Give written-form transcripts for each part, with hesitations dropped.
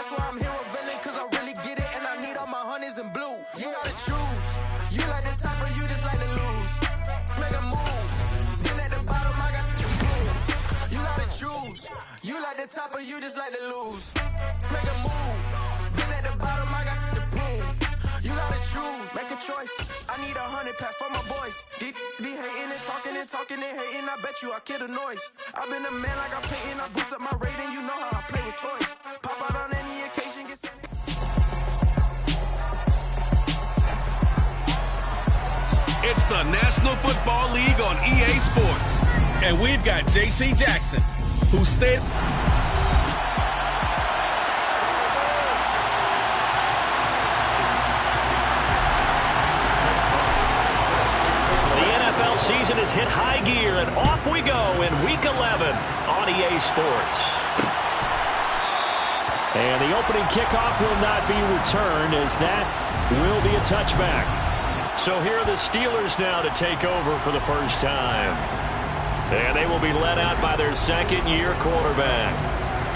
That's why I'm here with villain, cause I really get it, and I need all my honeys in blue. You gotta choose. You like the top, or you just like to lose. Make a move. Been at the bottom, I got the proof. You gotta choose. You like the top, or you just like to lose. Make a move. Been at the bottom, I got the proof. You gotta choose. Make a choice. I need 100 pack for my boys. Deep be hating and talking and hating. I bet you I kill the noise. I've been a man like I'm painting. I boost up my rating. You know how I play with toys. Pop out on any occasion. Get It's the National Football League on EA Sports. And we've got J.C. Jackson, who stayed... Season has hit high gear, and off we go in Week 11 on EA Sports. And the opening kickoff will not be returned, as that will be a touchback. So here are the Steelers now to take over for the first time. And they will be led out by their second-year quarterback.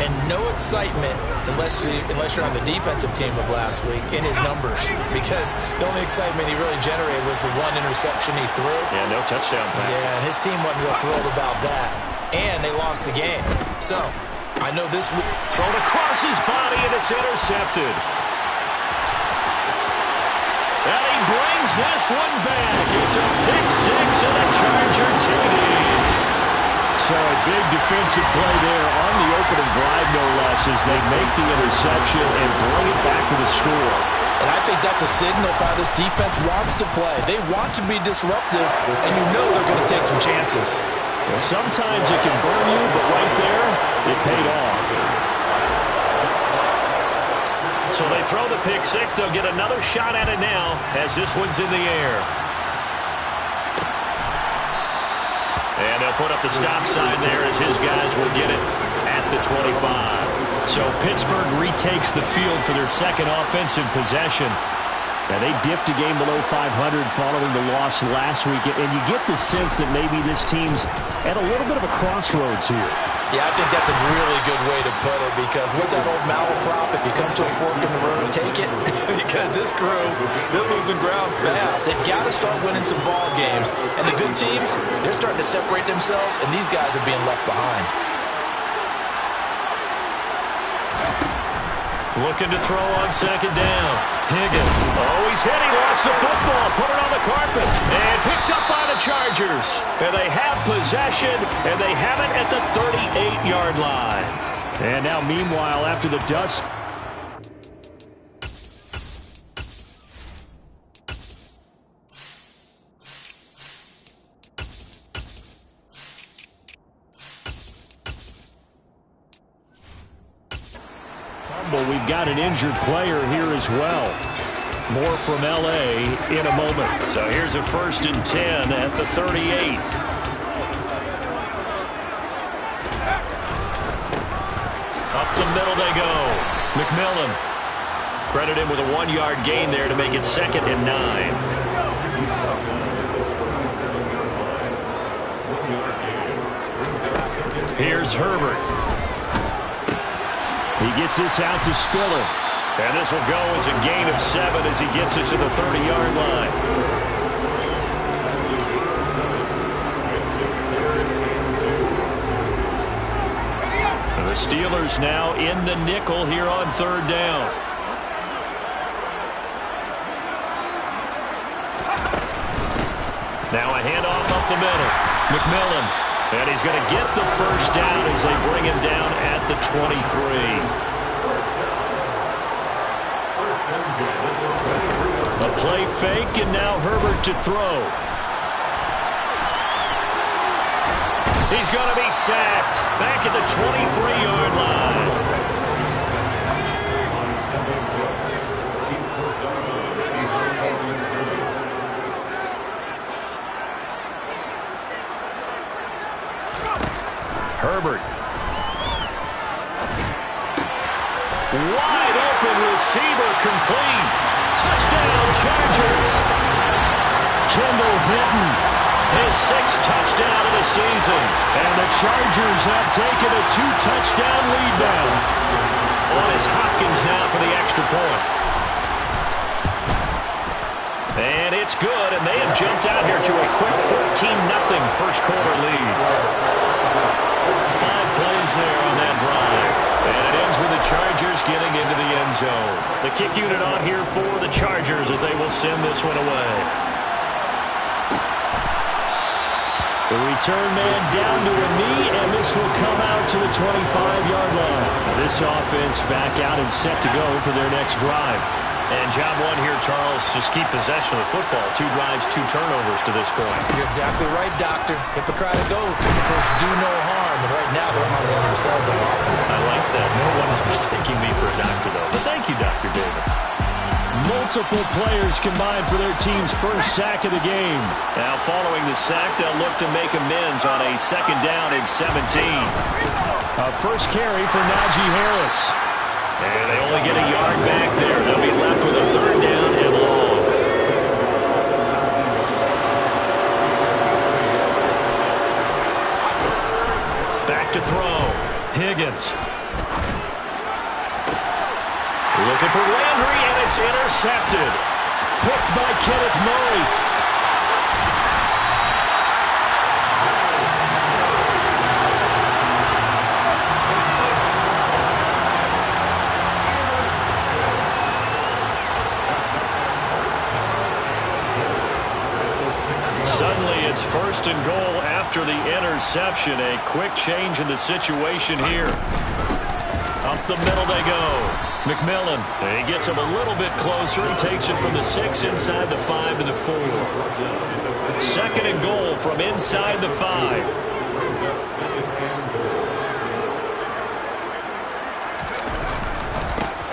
And no excitement unless you're on the defensive team of last week in his numbers, because the only excitement he really generated was the one interception he threw. Yeah, no touchdown pass. Yeah, and his team wasn't real thrilled about that. And they lost the game. So, I know this week... Thrown across his body, and it's intercepted. And he brings this one back. It's a pick six and a Charger TD. So a big defensive play there on the opening drive, no less, as they make the interception and bring it back for the score. And I think that's a signal of how this defense wants to play. They want to be disruptive, and you know they're going to take some chances. Well, sometimes it can burn you, but right there, it paid off. So they throw the pick six. They'll get another shot at it now as this one's in the air. And they'll put up the stop sign there as his guys will get it at the 25. So Pittsburgh retakes the field for their second offensive possession. Now, they dipped a game below 500 following the loss last week, and you get the sense that maybe this team's at a little bit of a crossroads here. Yeah, I think that's a really good way to put it, because what's that old malaprop? If you come to a fork in the road, take it. Because this crew, they're losing ground fast. They've got to start winning some ball games. And the good teams, they're starting to separate themselves, and these guys are being left behind. Looking to throw on second down. Higgins. Oh, he's hit. He lost the football. Put it on the carpet. And picked up by the Chargers. And they have possession, and they have it at the 38-yard line. And now, meanwhile, after the dust... Well, we've got an injured player here as well. More from L.A. in a moment. So here's a 1st and 10 at the 38. Up the middle they go. McMillan. Credit him with a 1-yard gain there to make it 2nd and 9. Here's Herbert. He gets this out to Spiller. And this will go as a gain of 7 as he gets it to the 30-yard line. And the Steelers now in the nickel here on 3rd down. Now a handoff up the middle. McMillan. And he's going to get the 1st down as they bring him down at the 23. A play fake, and now Herbert to throw. He's going to be sacked back at the 23-yard line. Herbert. Wide open receiver, complete. Touchdown, Chargers. Kendall Hinton, his 6th touchdown of the season. And the Chargers have taken a 2-touchdown lead now. On as Hopkins point. And it's good, and they have jumped out here to a quick 14-0 first quarter lead. 5 plays there on that drive. And it ends with the Chargers getting into the end zone. The kick unit on here for the Chargers as they will send this one away. The return man down to a knee, and this will come out to the 25-yard line. This offense back out and set to go for their next drive. And job one here, Charles, just keep possession of the football. 2 drives, 2 turnovers to this point. You're exactly right, Doctor. Hippocratic oath. First, do no harm. And right now, they're harming themselves on offense. I like that. No one is mistaking me for a doctor, though. But thank you, Dr. Davis. Multiple players combined for their team's first sack of the game. Now, following the sack, they'll look to make amends on a 2nd down and 17. A first carry for Najee Harris. And they only get a yard back there. They'll be left with a 3rd down and long. Back to throw. Higgins. Looking for Landry, and it's intercepted. Picked by Kenneth Murray. Suddenly, it's 1st and goal after the interception. A quick change in the situation here. Up the middle they go. McMillan, he gets him a little bit closer. He takes it from the 6 inside the 5 to the 4. 2nd and goal from inside the 5.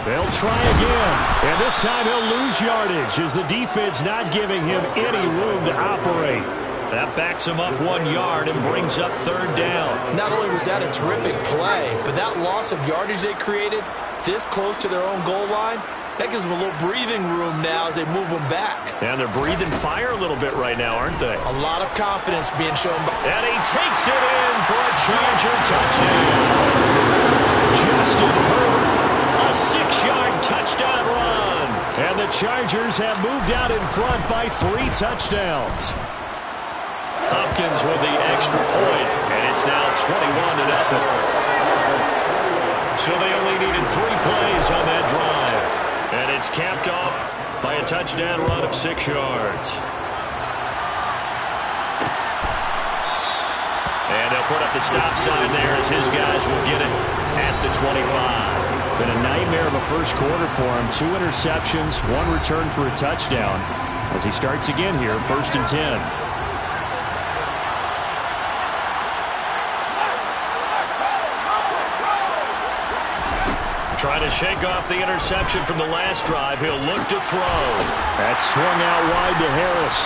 They'll try again, and this time he'll lose yardage as the defense not giving him any room to operate. That backs him up 1 yard and brings up 3rd down. Not only was that a terrific play, but that loss of yardage they created this close to their own goal line, that gives them a little breathing room now as they move them back. And they're breathing fire a little bit right now, aren't they? A lot of confidence being shown by... And he takes it in for a Charger touchdown. Justin Herbert. A 6-yard touchdown run. And the Chargers have moved out in front by 3 touchdowns. Hopkins with the extra point, and it's now 21-0. So they only needed 3 plays on that drive. And it's capped off by a touchdown run of 6 yards. And they'll put up the stop sign there as his guys will get it at the 25. Been a nightmare of a first quarter for him. 2 interceptions, 1 return for a touchdown. As he starts again here, 1st and 10. Trying to shake off the interception from the last drive. He'll look to throw. That's swung out wide to Harris.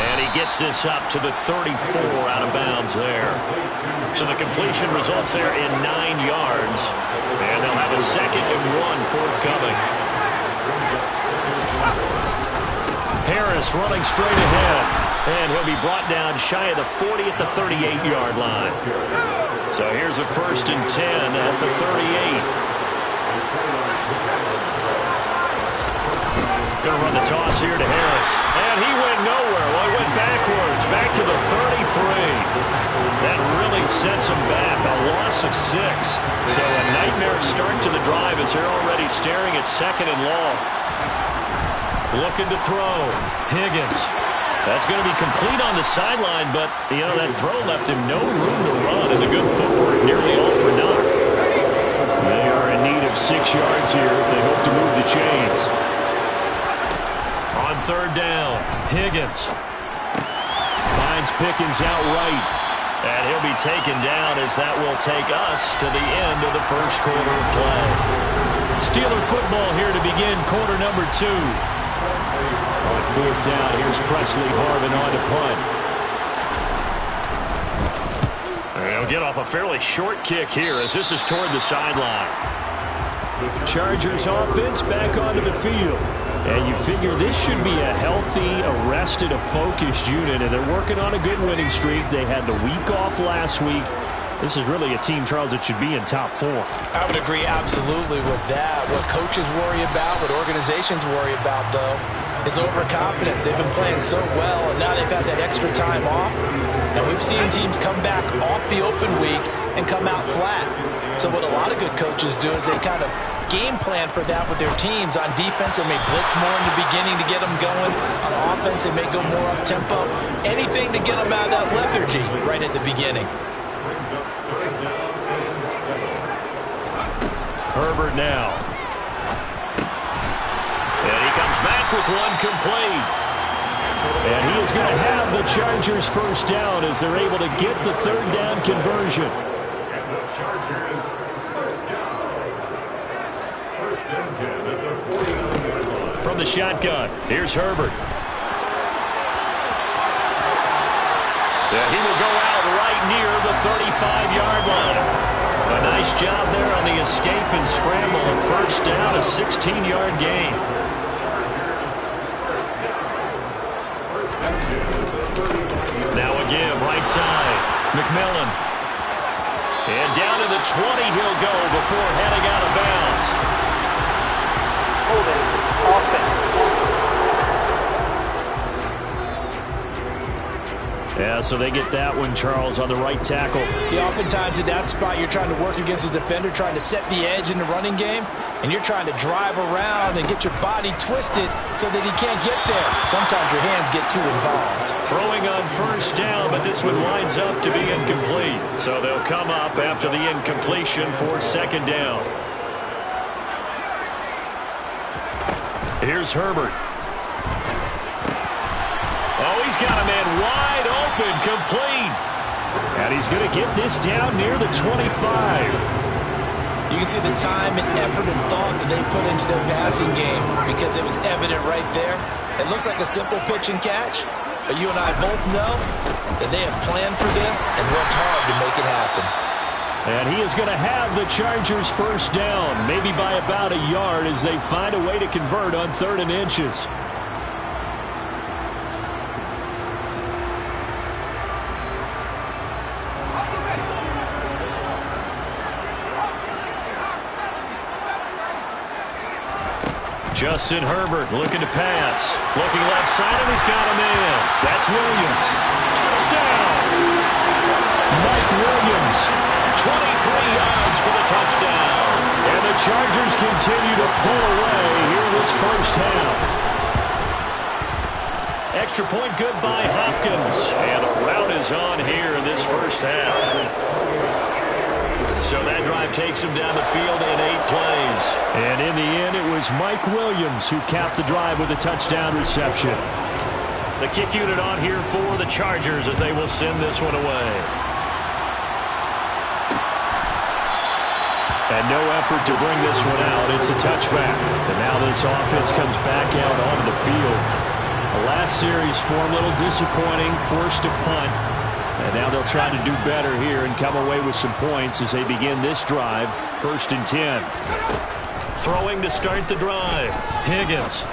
And he gets this up to the 34 out of bounds there. So the completion results there in 9 yards. And they'll have a 2nd and 1 forthcoming. Harris running straight ahead. And he'll be brought down shy of the 40 at the 38-yard line. So here's a 1st and 10 at the 38. Going to run the toss here to Harris. And he went nowhere. Well, he went backwards. Back to the 33. That really sets him back. A loss of 6. So a nightmare start to the drive as they're already staring at 2nd and long. Looking to throw. Higgins. That's going to be complete on the sideline, but, you know, that throw left him no room to run, and the good footwork nearly all for naught. They are in need of 6 yards here if they hope to move the chains. On 3rd down, Higgins. Finds Pickens outright. And he'll be taken down as that will take us to the end of the first quarter of play. Steeler football here to begin quarter number 2. On 4th down, here's Presley Harvin on to punt. And he'll get off a fairly short kick here as this is toward the sideline. Chargers offense back onto the field. And you figure this should be a healthy, a focused unit, and they're working on a good winning streak. They had the week off last week, This is really a team, Charles, that should be in top 4. I would agree absolutely with that. What coaches worry about, what organizations worry about, though, is overconfidence. They've been playing so well, and now they've had that extra time off. And we've seen teams come back off the open week and come out flat. So what a lot of good coaches do is they kind of game plan for that with their teams. On defense, they may blitz more in the beginning to get them going. On offense, they may go more up-tempo. Anything to get them out of that lethargy right at the beginning. Herbert now. And he comes back with one complete. And he is going to have the Chargers first down as they're able to get the third down conversion. And the Chargers first down. First and 10 at the 49-yard line. From the shotgun, here's Herbert. Yeah, he will go out right near the 35-yard line. A nice job there on the escape and scramble. A first down, a 16-yard gain. Now a give, right side. McMillan. And down to the 20 he'll go before heading out of bounds. Holding offense. Yeah, so they get that one, Charles, on the right tackle. Yeah, oftentimes at that spot, you're trying to work against the defender, trying to set the edge in the running game, and you're trying to drive around and get your body twisted so that he can't get there. Sometimes your hands get too involved. Throwing on first down, but this one winds up to be incomplete. So they'll come up after the incompletion for second down. Here's Herbert. Oh, he's got a man wide open, complete. And he's going to get this down near the 25. You can see the time and effort and thought that they put into their passing game because it was evident right there. It looks like a simple pitch and catch, but you and I both know that they have planned for this and worked hard to make it happen. And he is going to have the Chargers first down, maybe by about a yard as they find a way to convert on 3rd and inches. Justin Herbert looking to pass. Looking left side, and he's got him in. That's Williams. Touchdown! Mike Williams, 23 yards for the touchdown. And the Chargers continue to pull away here this first half. Extra point good by Hopkins. And a rout is on here in this first half. So that drive takes him down the field in 8 plays. And in the end, it was Mike Williams who capped the drive with a touchdown reception. The kick unit on here for the Chargers as they will send this one away. And no effort to bring this one out. It's a touchback. And now this offense comes back out onto the field. The last series for a little disappointing, forced a punt. And now they'll try to do better here and come away with some points as they begin this drive. 1st and 10. Throwing to start the drive. Higgins.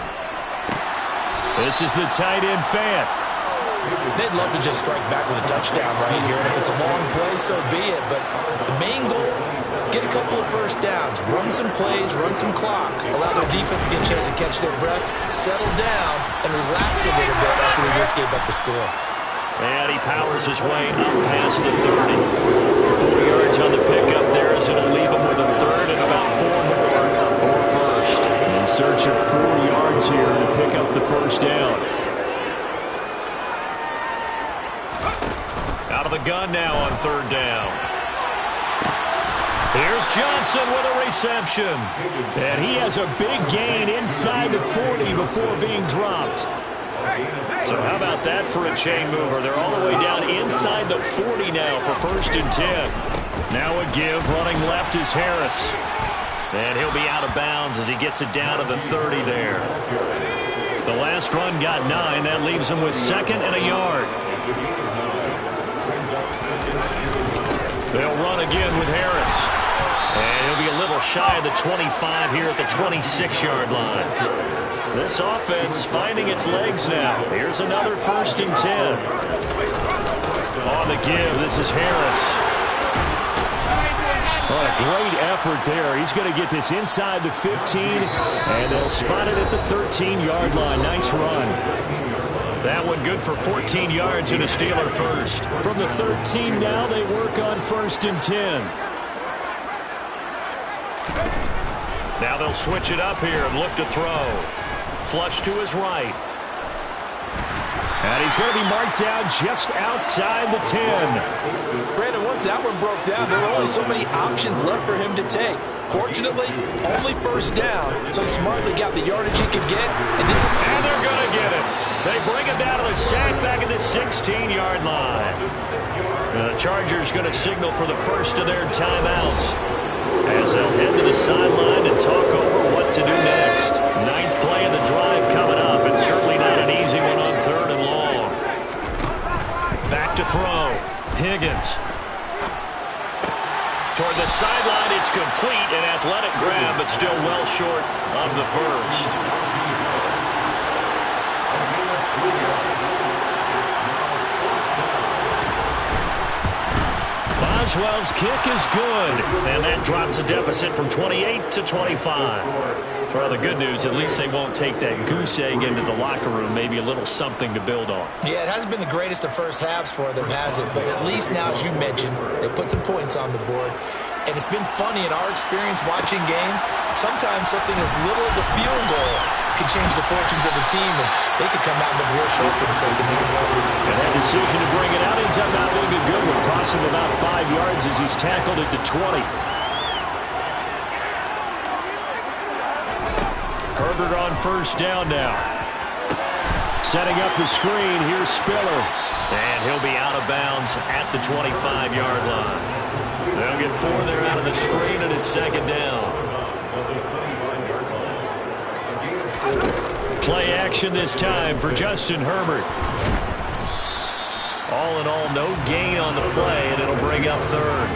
This is the tight end Fant. They'd love to just strike back with a touchdown right here. And if it's a long play, so be it. But the main goal, get a couple of first downs. Run some plays, run some clock. Allow their defense to get a chance to catch their breath, settle down, and relax a little bit after they just gave up the score. And he powers his way up past the 30. 4 yards on the pickup there as it'll leave him with a third and about 4 more for first. In search of 4 yards here to pick up the first down. Out of the gun now on 3rd down. Here's Johnson with a reception. And he has a big gain inside the 40 before being dropped. So how about that for a chain mover? They're all the way down inside the 40 now for 1st and 10. Now a give. Running left is Harris. And he'll be out of bounds as he gets it down to the 30 there. The last run got 9. That leaves him with 2nd and a yard. They'll run again with Harris. And he'll be a little shy of the 25 here at the 26-yard line. This offense finding its legs now. Here's another 1st and 10. On the give, this is Harris. What a great effort there. He's going to get this inside the 15, and they'll spot it at the 13-yard line. Nice run. That one good for 14 yards and a Steeler first. From the 13 now, they work on 1st and 10. Now they'll switch it up here and look to throw. Flush to his right. And he's going to be marked down just outside the 10. Brandon, once that one broke down, there were only so many options left for him to take. Fortunately, only 1st down, so he smartly got the yardage he could get. And they're going to get it. They bring him down to the sack back at the 16-yard line. The Chargers going to signal for the first of their timeouts as they'll head to the sideline and talk over what to do next. 9th play of the drive coming up, and certainly not an easy one on 3rd and long. Back to throw. Higgins. Toward the sideline, it's complete. An athletic grab, but still well short of the first. Boswell's kick is good, and that drops a deficit from 28 to 25. Well, the good news, at least they won't take that goose egg into the locker room, maybe a little something to build on. Yeah, it hasn't been the greatest of first halves for them, has it? But at least now, as you mentioned, they put some points on the board. And it's been funny in our experience watching games. Sometimes something as little as a field goal can change the fortunes of a team, and they could come out and look real sharp for the second half. And that decision to bring it out ends up not being a good one. Costs him about 5 yards as he's tackled it to 20. Herbert on 1st down now. Setting up the screen, here's Spiller. And he'll be out of bounds at the 25-yard line. They'll get 4 there out of the screen, and it's 2nd down. Play action this time for Justin Herbert. All in all, no gain on the play, and it'll bring up 3rd.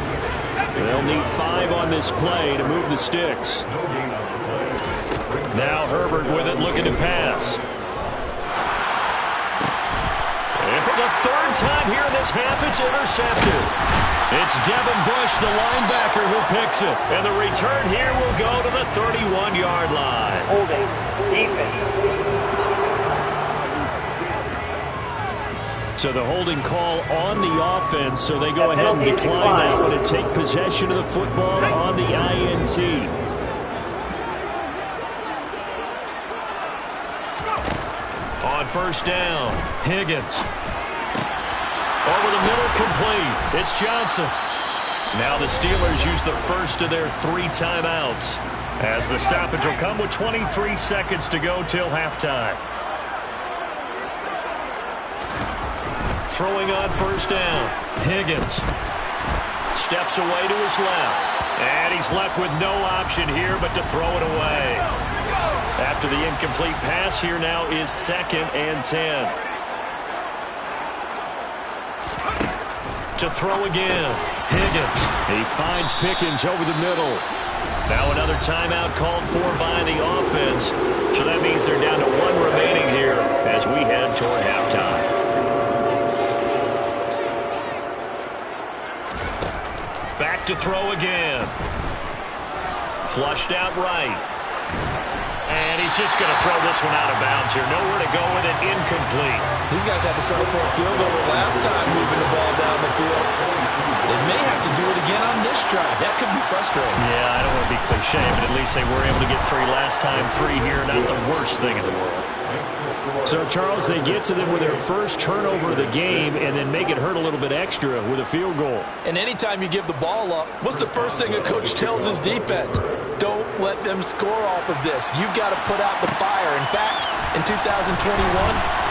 They'll need 5 on this play to move the sticks. Now Herbert with it, looking to pass. And for the 3rd time here in this half, it's intercepted. It's Devin Bush, the linebacker, who picks it. And the return here will go to the 31-yard line. Holding. Defense. So the holding call on the offense, so they go ahead and decline that one and take possession of the football on the INT. On 1st down, Higgins. Over the middle, complete. It's Johnson. Now the Steelers use the first of their 3 timeouts, as the stoppage will come with 23 seconds to go till halftime. Throwing on 1st down, Higgins. Steps away to his left. And he's left with no option here but to throw it away. After the incomplete pass, here now is 2nd and 10. To throw again, Higgins. He finds Pickens over the middle. Now another timeout called for by the offense. So that means they're down to 1 remaining here as we head toward halftime. Back to throw again. Flushed out right. And he's just going to throw this one out of bounds here. Nowhere to go with it. Incomplete. These guys had to settle for a field goal the last time moving the ball down the field. They may have to do it again on this drive. That could be frustrating. Yeah, I don't want to be cliche, but at least they were able to get 3 last time. 3 here, not the worst thing in the world. So, Charles, they get to them with their first turnover of the game and then make it hurt a little bit extra with a field goal. And anytime you give the ball up, what's the first thing a coach tells his defense? Don't let them score off of this. You've got to put out the fire. In fact, in 2021,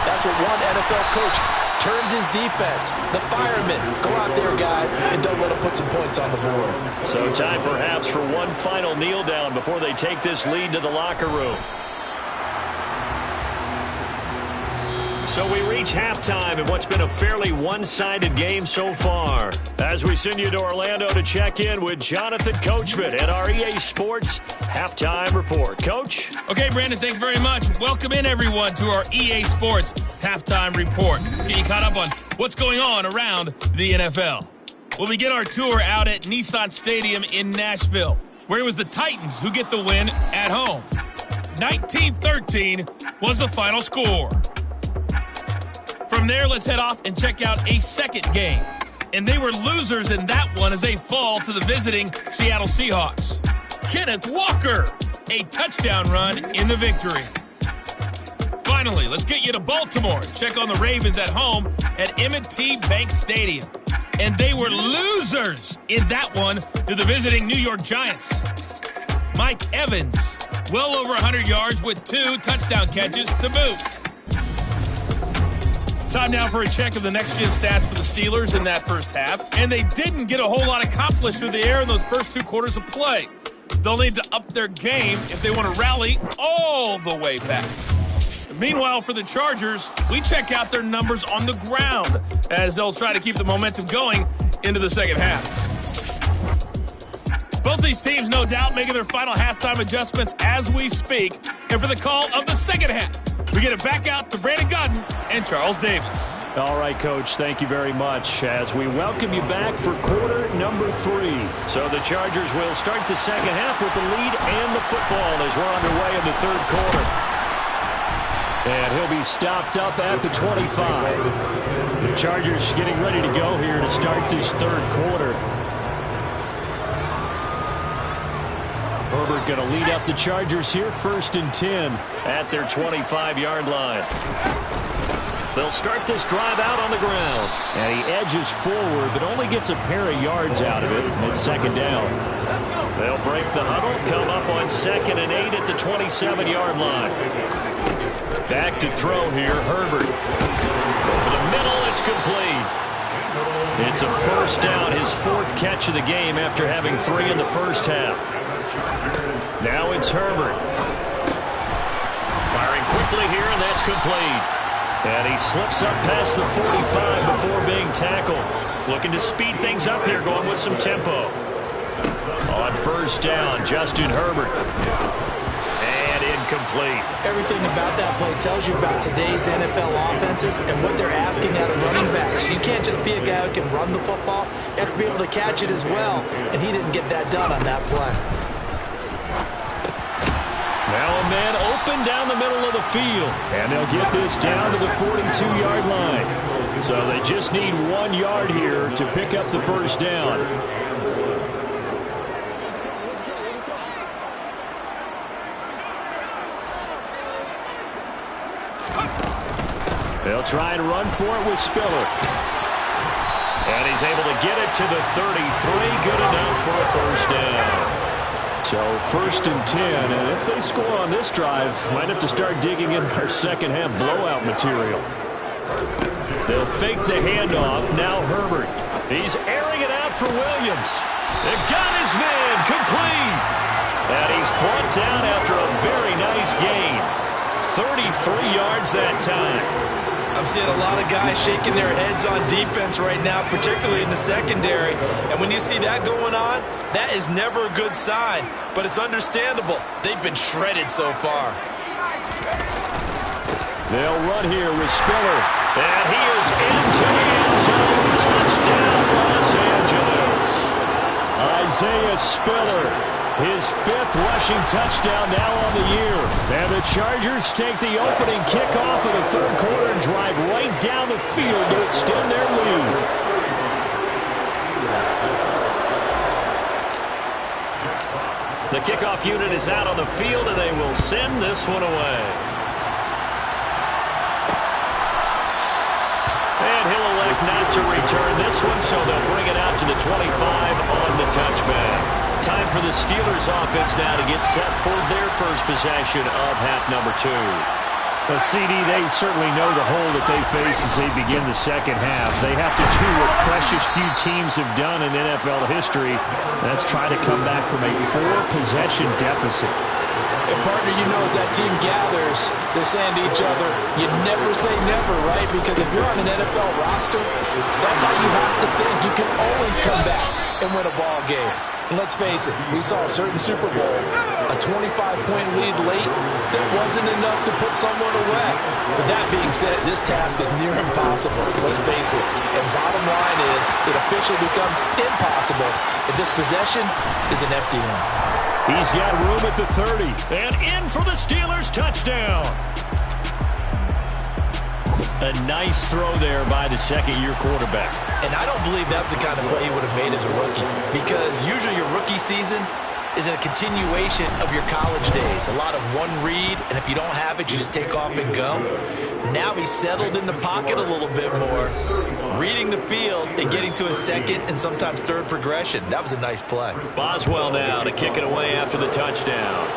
that's what one NFL coach termed his defense. The firemen. Go out there, guys, and don't let them put some points on the board. So time perhaps for one final kneel down before they take this lead to the locker room. So we reach halftime in what's been a fairly one-sided game so far. As we send you to Orlando to check in with Jonathan Coachman at our EA Sports Halftime Report. Coach? Okay, Brandon, thanks very much. Welcome in, everyone, to our EA Sports Halftime Report. Let's get you caught up on what's going on around the NFL. we'll begin our tour out at Nissan Stadium in Nashville, where it was the Titans who get the win at home. 19-13 was the final score. From there, let's head off and check out a second game. And they were losers in that one as they fall to the visiting Seattle Seahawks. Kenneth Walker, a touchdown run in the victory. Finally, let's get you to Baltimore. Check on the Ravens at home at M&T Bank Stadium. And they were losers in that one to the visiting New York Giants. Mike Evans, well over 100 yards with 2 touchdown catches to boot. Time now for a check of the next-gen stats for the Steelers in that first half. And they didn't get a whole lot accomplished through the air in those first 2 quarters of play. They'll need to up their game if they want to rally all the way back. Meanwhile, for the Chargers, we check out their numbers on the ground as they'll try to keep the momentum going into the second half. Both these teams, no doubt, making their final halftime adjustments as we speak. And for the call of the second half, we get it back out to Brandon Gaudin and Charles Davis. All right, Coach, thank you very much as we welcome you back for quarter number 3. So the Chargers will start the second half with the lead and the football as we're underway in the third quarter. And he'll be stopped up at the 25. The Chargers getting ready to go here to start this third quarter. Herbert going to lead up the Chargers here, 1st and 10. At their 25-yard line. They'll start this drive out on the ground. And he edges forward, but only gets a pair of yards out of it. It's second down. They'll break the huddle, come up on 2nd and 8 at the 27-yard line. Back to throw here, Herbert. Over the middle, it's complete. It's a first down, his 4th catch of the game after having 3 in the first half. Now it's Herbert. Firing quickly here, and that's complete. And he slips up past the 45 before being tackled. Looking to speed things up here, going with some tempo. On first down, Justin Herbert. And incomplete. Everything about that play tells you about today's NFL offenses and what they're asking out of running backs. You can't just be a guy who can run the football. You have to be able to catch it as well, and he didn't get that done on that play. Now a man open down the middle of the field. And they'll get this down to the 42-yard line. So they just need 1 yard here to pick up the first down. They'll try and run for it with Spiller. And he's able to get it to the 33. Good enough for a first down. So 1st and 10, and if they score on this drive, might have to start digging in our second half blowout material. They'll fake the handoff. Now Herbert. He's airing it out for Williams. They've got his man complete. And he's brought down after a very nice gain. 33 yards that time. I'm seeing a lot of guys shaking their heads on defense right now, particularly in the secondary. And when you see that going on, that is never a good sign. But it's understandable. They've been shredded so far. They'll run here with Spiller. And he is into the end zone. Touchdown, Los Angeles. Isaiah Spiller. His 5th rushing touchdown now on the year. And the Chargers take the opening kickoff of the third quarter and drive right down the field to extend their lead. The kickoff unit is out on the field, and they will send this one away. And he'll elect not to return this one, so they'll bring it out to the 25 on the touchback. Time for the Steelers offense now to get set for their first possession of half number 2. Well, CD, they certainly know the hole that they face as they begin the second half. They have to do what precious few teams have done in NFL history. That's try to come back from a 4-possession deficit. And partner, you know, as that team gathers, they're saying to each other, you never say never, right? Because if you're on an NFL roster, that's how you have to think. You can always come back and win a ball game. And let's face it, we saw a certain Super Bowl, a 25-point lead late that wasn't enough to put someone away. But that being said, this task is near impossible. Let's face it. And bottom line is, it officially becomes impossible if this possession is an empty one. He's got room at the 30. And in for the Steelers touchdown. A nice throw there by the second-year quarterback. And I don't believe that was the kind of play he would have made as a rookie. Because usually your rookie season is a continuation of your college days. A lot of one read, and if you don't have it, you just take off and go. Now he's settled in the pocket a little bit more, reading the field and getting to a second and sometimes third progression. That was a nice play. Boswell now to kick it away after the touchdown.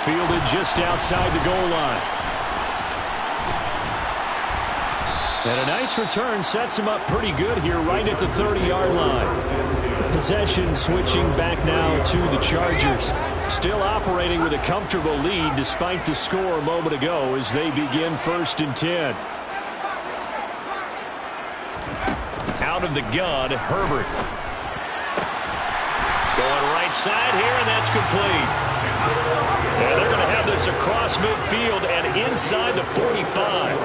Fielded just outside the goal line. And a nice return sets him up pretty good here right at the 30-yard line. Possession switching back now to the Chargers. Still operating with a comfortable lead despite the score a moment ago as they begin 1st and 10. Out of the gun, Herbert. Going right side here, and that's complete. And they're going to have this across midfield and inside the 45.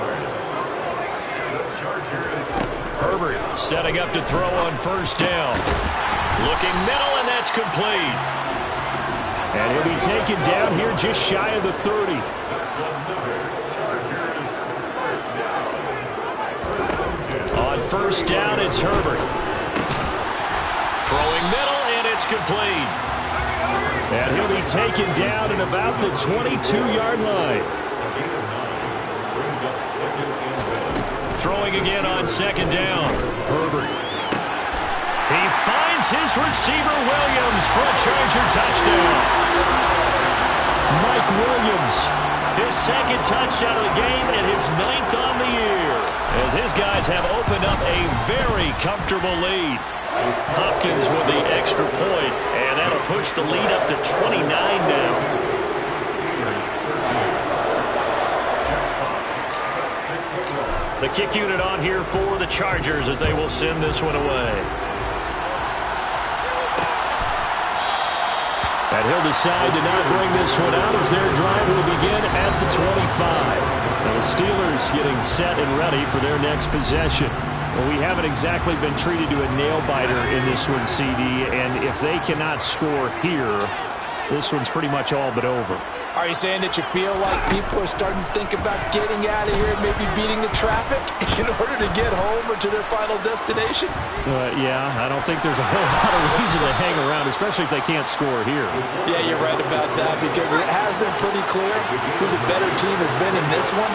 Herbert setting up to throw on 1st down. Looking middle, and that's complete. And he'll be taken down here just shy of the 30. On 1st down, it's Herbert. Throwing middle, and it's complete. And he'll be taken down at about the 22-yard line. Throwing again on 2nd down. Herbert. He finds his receiver, Williams, for a Charger touchdown. Mike Williams, his 2nd touchdown of the game and his 9th on the year. As his guys have opened up a very comfortable lead. Hopkins with the extra point, and that'll push the lead up to 29 now. The kick unit on here for the Chargers as they will send this one away. And he'll decide to not bring this one out as their drive will begin at the 25. Now the Steelers getting set and ready for their next possession. Well, we haven't exactly been treated to a nail-biter in this one, CD, and if they cannot score here, this one's pretty much all but over. Are you saying that you feel like people are starting to think about getting out of here and maybe beating the traffic in order to get home or to their final destination? Yeah, I don't think there's a whole lot of reason to hang around, especially if they can't score here. Yeah, you're right about that because it has been pretty clear who the better team has been in this one.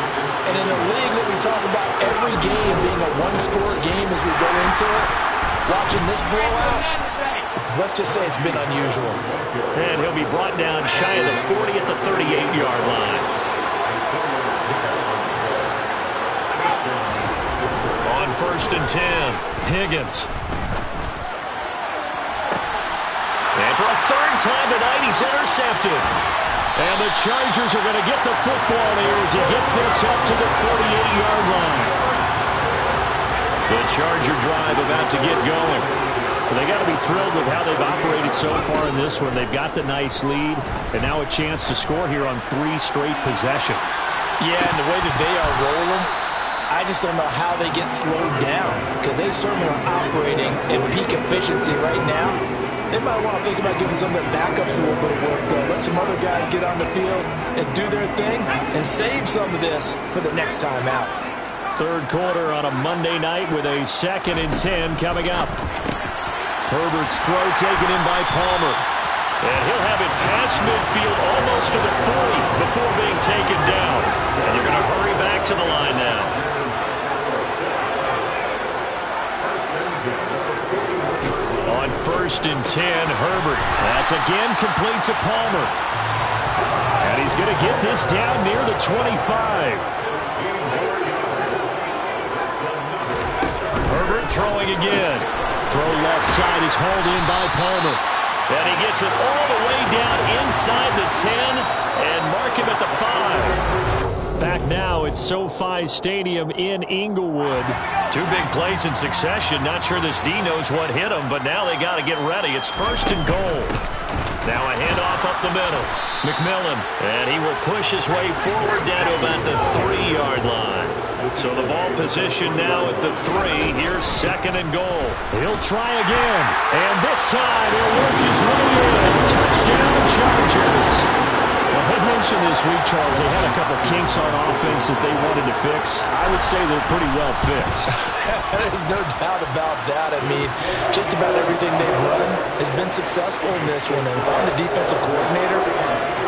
And in a league that we talk about every game being a one-score game as we go into it, watching this blowout, let's just say it's been unusual. And he'll be brought down shy of the 40 at the 38-yard line. On 1st and 10, Higgins. And for a 3rd time tonight, he's intercepted. And the Chargers are going to get the football here as he gets this up to the 48-yard line. The Charger drive about to get going. They got to be thrilled with how they've operated so far in this one. They've got the nice lead, and now a chance to score here on 3 straight possessions. Yeah, and the way that they are rolling, I just don't know how they get slowed down because they certainly are operating at peak efficiency right now. They might want to think about giving some of their backups a little bit of work, though. Let some other guys get on the field and do their thing and save some of this for the next time out. 3rd quarter on a Monday night with a 2nd and 10 coming up. Herbert's throw taken in by Palmer. And he'll have it past midfield almost to the 40 before being taken down. And they're going to hurry back to the line now. On 1st and 10, Herbert. That's again complete to Palmer. And he's going to get this down near the 25. Herbert throwing again. Throw left side is hauled in by Palmer. And he gets it all the way down inside the 10 and mark him at the 5. Back now at SoFi Stadium in Inglewood. 2 big plays in succession. Not sure this D knows what hit him, but now they got to get ready. It's 1st and goal. Now a handoff up the middle. McMillan, and he will push his way forward down to about the 3-yard line. So the ball position now at the 3. Here's 2nd and goal. He'll try again, and this time he'll work his way in. Touchdown Chargers. Well, they mentioned this week, Charles, they had a couple kinks on offense that they wanted to fix. I would say they're pretty well fixed. There's no doubt about that. I mean, just about everything they've run has been successful in this one. And if I'm the defensive coordinator,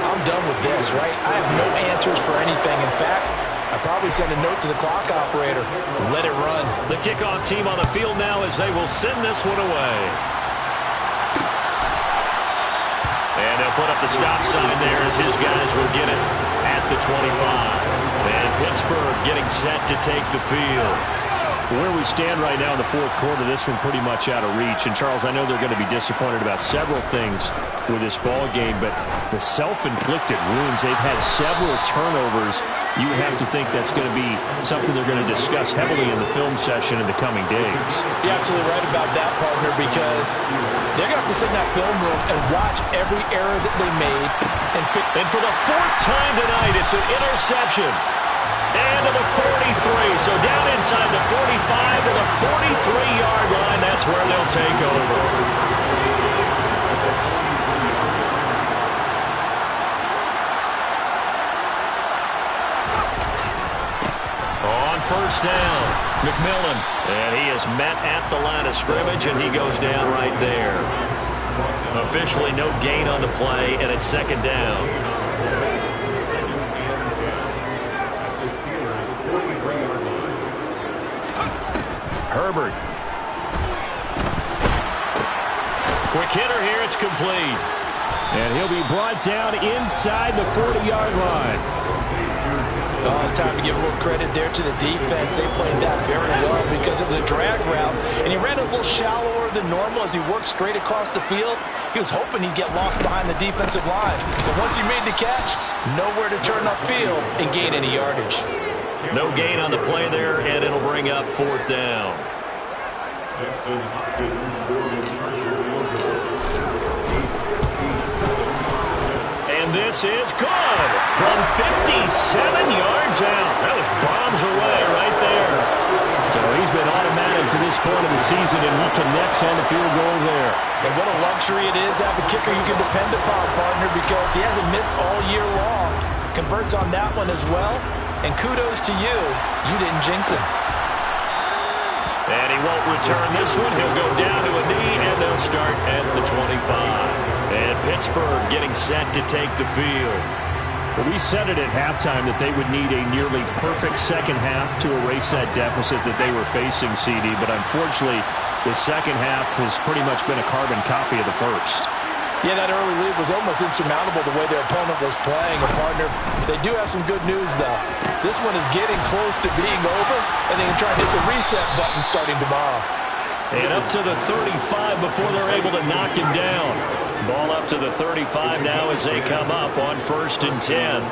I'm done with this, right? I have no answers for anything. In fact, I probably send a note to the clock operator. Let it run. The kickoff team on the field now as they will send this one away. And they'll put up the stop sign there as his guys will get it at the 25. And Pittsburgh getting set to take the field. Where we stand right now in the 4th quarter, this one pretty much out of reach. And, Charles, I know they're going to be disappointed about several things with this ball game, but the self-inflicted wounds, they've had several turnovers. You would have to think that's going to be something they're going to discuss heavily in the film session in the coming days. You're absolutely right about that, partner, because they're going to have to sit in that film room and watch every error that they made. And for the 4th time tonight, it's an interception. And to the 43, so down inside the 45 to the 43-yard line. That's where they'll take over. On 1st down, McMillan. And he is met at the line of scrimmage, and he goes down right there. Officially no gain on the play, and it's 2nd down. Herbert. Quick hitter here. It's complete. And he'll be brought down inside the 40-yard line. Oh, it's time to give a little credit there to the defense. They played that very well because it was a drag route, and he ran a little shallower than normal as he worked straight across the field. He was hoping he'd get lost behind the defensive line. But once he made the catch, nowhere to turn upfield and gain any yardage. No gain on the play there, and it'll bring up 4th down. And this is good from 57 yards out. That was bombs away right there. So he's been automatic to this point of the season, and he connects on the field goal there. And what a luxury it is to have a kicker you can depend upon, partner, because he hasn't missed all year long. Converts on that one as well. And kudos to you. You didn't jinx him. And he won't return this one. He'll go down to a knee, and they'll start at the 25. And Pittsburgh getting set to take the field. Well, we said it at halftime that they would need a nearly perfect second half to erase that deficit that they were facing, CD. But unfortunately, the second half has pretty much been a carbon copy of the first. Yeah, that early lead was almost insurmountable the way their opponent was playing. And, partner, they do have some good news, though. This one is getting close to being over, and they can try and hit the reset button starting tomorrow. And up to the 35 before they're able to knock him down. Ball up to the 35 now as they come up on 1st and 10.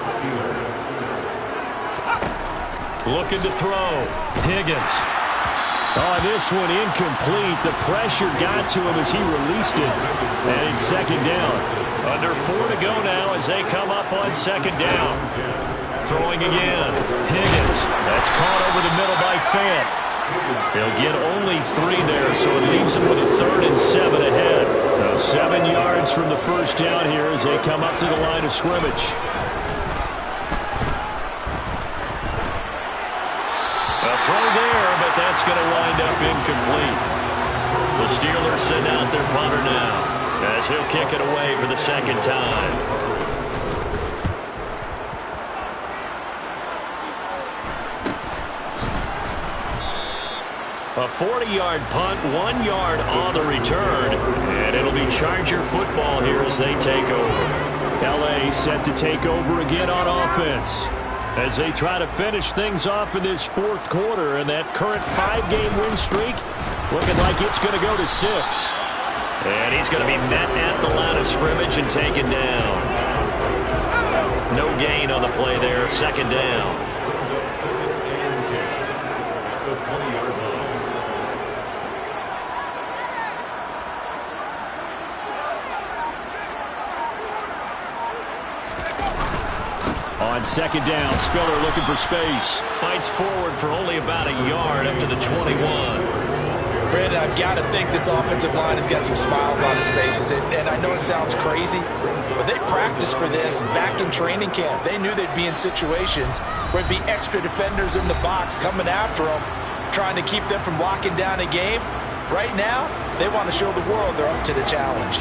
Looking to throw. Higgins. Oh, this one incomplete. The pressure got to him as he released it. And it's 2nd down. Under 4 to go now as they come up on 2nd down. Throwing again. Higgins. That's caught over the middle by Fant. They'll get only 3 there, so it leaves them with a 3rd and 7 ahead. So 7 yards from the 1st down here as they come up to the line of scrimmage. A throw there, but that's going to wind up incomplete. The Steelers send out their punter now as he'll kick it away for the 2nd time. A 40-yard punt, 1 yard on the return, and it'll be Charger football here as they take over. L.A. set to take over again on offense as they try to finish things off in this 4th quarter, and that current 5-game win streak looking like it's going to go to 6. And he's going to be met at the line of scrimmage and taken down. No gain on the play there, 2nd down. On second down, Spiller looking for space. Fights forward for only about a yard up to the 21. Brandon, I've got to think this offensive line has got some smiles on its faces. And I know it sounds crazy, but they practiced for this back in training camp. They knew they'd be in situations where there'd be extra defenders in the box coming after them, trying to keep them from locking down a game. Right now, they want to show the world they're up to the challenge.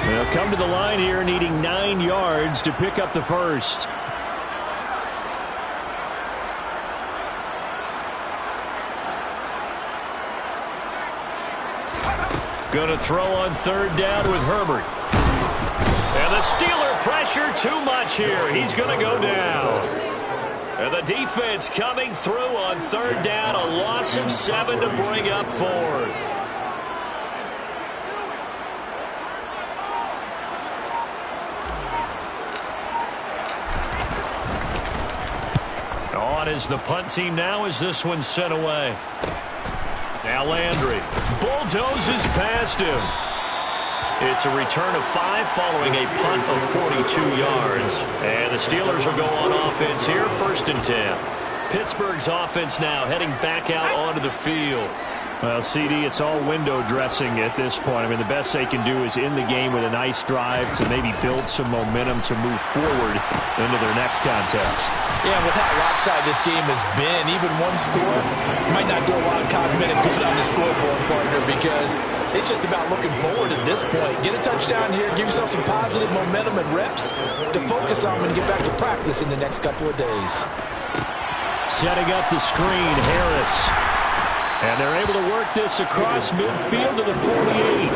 They'll come to the line here needing 9 yards to pick up the first. Going to throw on third down with Herbert. And the Steeler pressure too much here. He's going to go down. And the defense coming through on third down. A loss of 7 to bring up fourth. On is the punt team now as this one's sent away. Now Landry bulldozes past him. It's a return of 5 following a punt of 42 yards. And the Steelers will go on offense here, 1st and 10. Pittsburgh's offense now heading back out onto the field. Well, CD, it's all window dressing at this point. I mean, the best they can do is end the game with a nice drive to maybe build some momentum to move forward into their next contest. Yeah, with how lopsided this game has been, even one score might not do a lot of cosmetic good on the scoreboard, partner, because it's just about looking forward at this point. Get a touchdown here, give yourself some positive momentum and reps to focus on when you get back to practice in the next couple of days. Setting up the screen, Harris. And they're able to work this across midfield to the 48.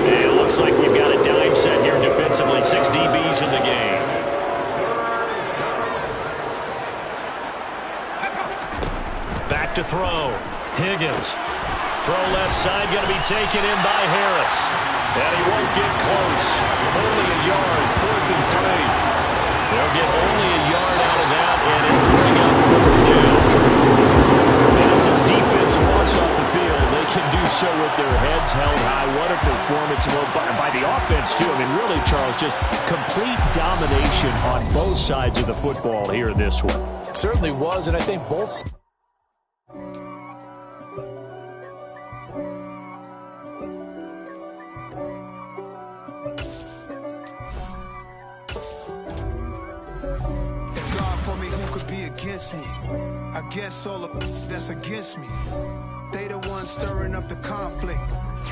And it looks like we've got a dime set here defensively. 6 DBs in the game. Back to throw. Higgins. Throw left side, going to be taken in by Harris. And he won't get close. Only a yard, 4th and 3. They'll get only a yard out of that, and it'll bring up 4th down. As his defense walks off the field, they can do so with their heads held high. What a performance by the offense, too. I mean, really, Charles, just complete domination on both sides of the football here in this one. It certainly was, and I think both... Me. I guess all of that's against me. They the ones stirring up the conflict.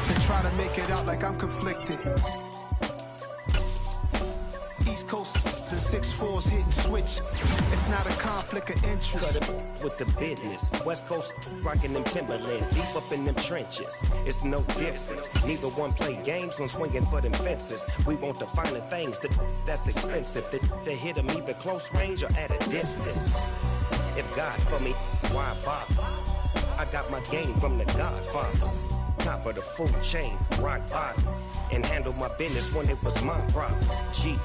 They try to make it out like I'm conflicted. East Coast, the 6'4's hitting switch. It's not a conflict of interest. Cut it with the business. West Coast rocking them Timberlands, deep up in them trenches. It's no difference. Neither one play games when swinging for them fences. We want the finer things that's expensive. They hit them either close range or at a distance. If God for me, why bother? I got my game from the Godfather. Top of the food chain, rock bottom. And handle my business when it was my problem. Jeep,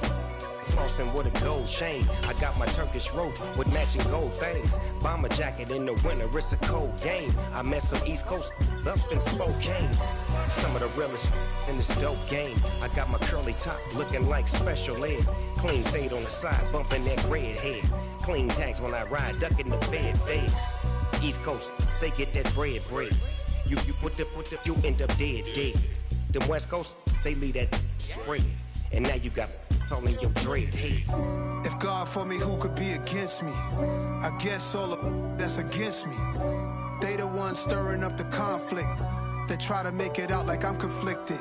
flossing with a gold chain. I got my Turkish rope with matching gold things. Bomber jacket in the winter, it's a cold game. I met some East Coast up in Spokane. Some of the realest in this dope game. I got my curly top looking like special ed. Clean fade on the side, bumping that red head. Clean tags when I ride, ducking the feds. East Coast, they get that bread. You you end up dead. Them West Coast, they leave that spread. And now you got calling your dread head. If God for me, who could be against me? I guess all of that's against me. They the ones stirring up the conflict. They try to make it out like I'm conflicted.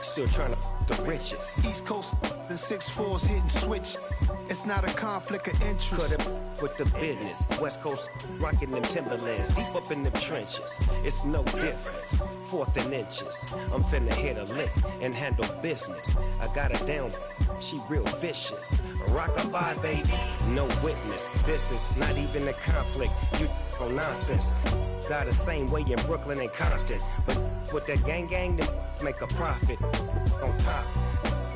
Still trying to the riches. East Coast, the 6'4's hitting switch. It's not a conflict of interest. Cut it with the business. West Coast rocking them Timberlands, deep up in them trenches. It's no difference. 4th and inches. I'm finna hit a lick and handle business. I got her down, she real vicious. Rock-a-bye, baby, no witness. This is not even a conflict. You on nonsense. Got the same way in Brooklyn and Compton. But with that gang, they make a profit on top.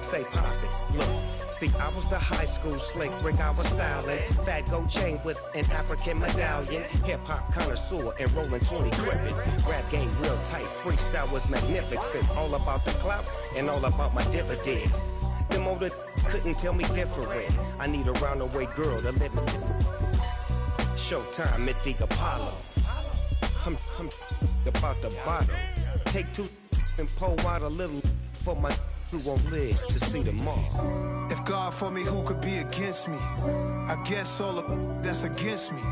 stay poppin'. Look. See, I was the high school slick Rick, I was styling. Fat gold chain with an African medallion. Hip-hop connoisseur and rolling 20 gripping. Rap game real tight, freestyle was magnificent. All about the clout and all about my dividends. Them older couldn't tell me different. I need a roundaway girl to live with. Showtime at the Apollo. I'm about the bottom. Take two and pull out a little for my who won't live to see tomorrow. If God for me, who could be against me? I guess all of that's against me.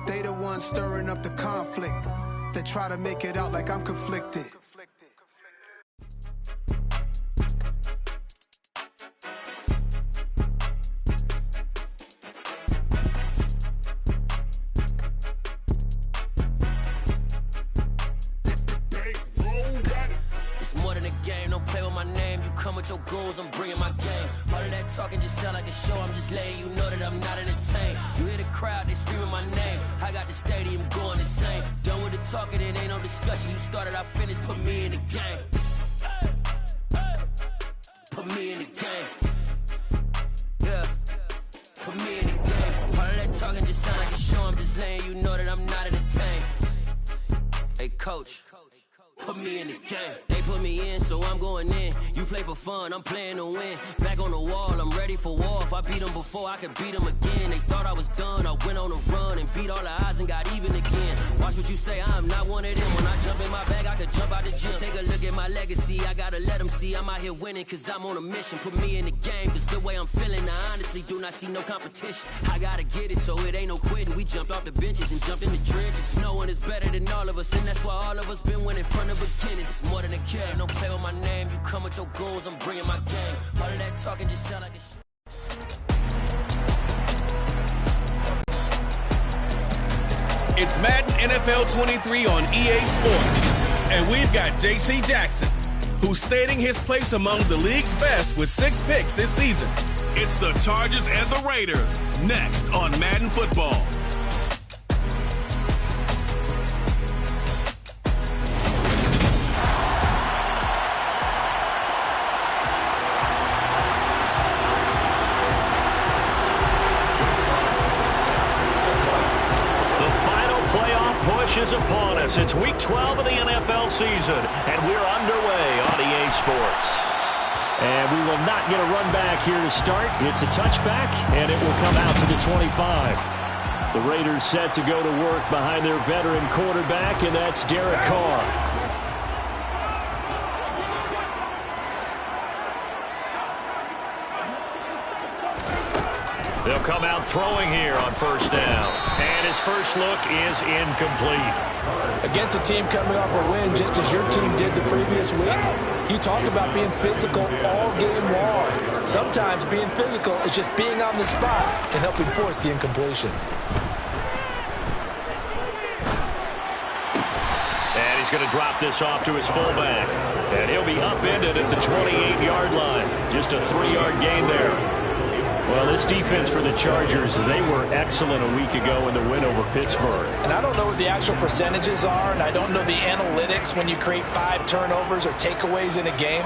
They the ones stirring up the conflict. They try to make it out like I'm conflicted. Your goals, I'm bringing my game. All of that talking just sound like a show. I'm just letting you know that I'm not entertained. You hear the crowd, they screaming my name. I got the stadium going insane. Done with the talking, it ain't no discussion. You started, I finished, put me in the game. Put me in the game. Yeah, put me in the game. All of that talking just sound like a show. I'm just letting you know that I'm not entertained. Hey, coach. Put me in the game. They put me in, so I'm going in. You play for fun, I'm playing to win. Back on the wall, I'm ready for war. If I beat them before, I could beat them again. They thought I was done, I went on a run and beat all the odds and got even again. Watch what you say, I'm not one of them. When I jump in my bag, I could jump out the gym. Take a look at my legacy, I gotta let them see I'm out here winning, cause I'm on a mission. Put me in the game, cause the way I'm feeling, I honestly do not see no competition. I gotta get it, so it ain't no quitting. We jumped off the benches and jumped in the trenches. No one is better than all of us, and that's why all of us been winning from the beginning. It's more than a game, don't play with my name. You come with your goals, I'm bringing my game. All of that talking just sound like a It's Madden NFL 23 on EA Sports. And we've got J.C. Jackson, who's stating his place among the league's best with 6 picks this season. It's the Chargers and the Raiders, next on Madden Football. Is upon us. It's week 12 of the NFL season, and we're underway on EA Sports. And we will not get a run back here to start. It's a touchback, and it will come out to the 25. The Raiders set to go to work behind their veteran quarterback, and that's Derek Carr. They'll come out throwing here on first down. And his first look is incomplete. Against a team coming off a win, just as your team did the previous week, you talk about being physical all game long. Sometimes being physical is just being on the spot and helping force the incompletion. And he's going to drop this off to his fullback. And he'll be upended at the 28-yard line. Just a 3-yard gain there. Well, this defense for the Chargers, they were excellent a week ago in the win over Pittsburgh. And I don't know what the actual percentages are, and I don't know the analytics when you create 5 turnovers or takeaways in a game.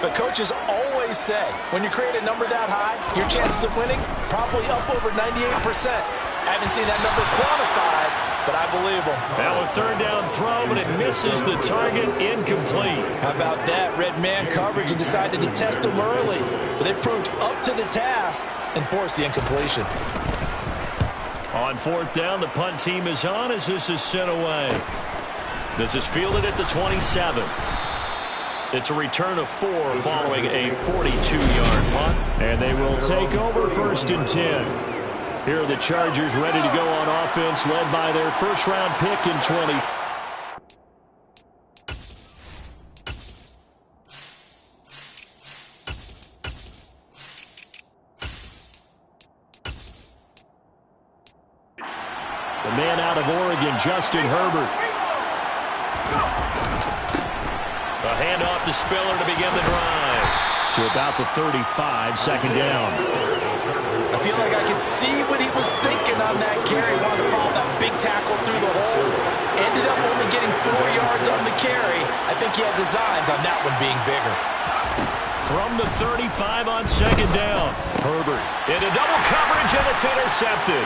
But coaches always say, when you create a number that high, your chances of winning probably up over 98%. I haven't seen that number quantified, but I believe them. Now a third down throw, but it misses the target, incomplete. How about that? Red man coverage and decided to test them early. But they proved up to the task and forced the incompletion. On fourth down, the punt team is on as this is sent away. This is fielded at the 27. It's a return of 4 following a 42-yard punt. And they will take over first and 10. Here are the Chargers ready to go on offense, led by their first-round pick in 20. The man out of Oregon, Justin Herbert. A handoff to Spiller to begin the drive. To about the 35, second down. I feel like I could see what he was thinking on that carry. Wanted to follow that big tackle through the hole. Ended up only getting 4 yards on the carry. I think he had designs on that one being bigger. from the 35 on second down. Herbert into double coverage, and it's intercepted.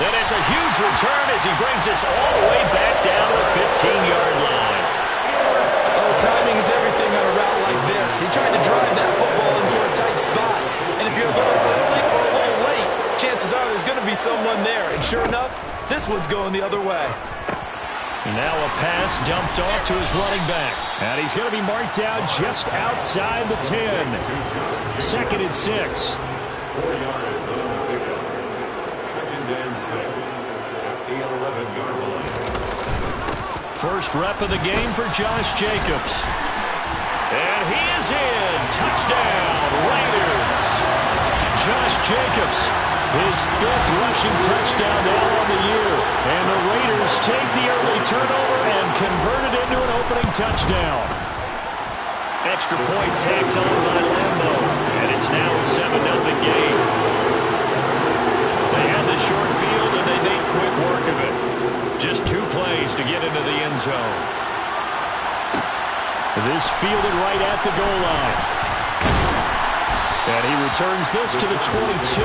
And it's a huge return as he brings us all the way back down to the 15-yard line. Oh, timing is everything on a route like this. He tried to drive that football into a tight spot. And if you're a little early or a little late, chances are there's going to be someone there. And sure enough, this one's going the other way. And now a pass dumped off to his running back. And he's going to be marked down just outside the 10. 2nd and 6. 4 yards on the pickup. 2nd and 6 at the 11-yard line. First rep of the game for Josh Jacobs. And he is in. Touchdown, Raiders. Josh Jacobs, his 5th rushing touchdown now on the year. And the Raiders take the early turnover and convert it into an opening touchdown. Extra point tacked on by Lambo. And it's now a 7-0 game. They had the short field and they made quick work of it. Just 2 plays to get into the end zone. This fielded right at the goal line. And he returns this to the 22.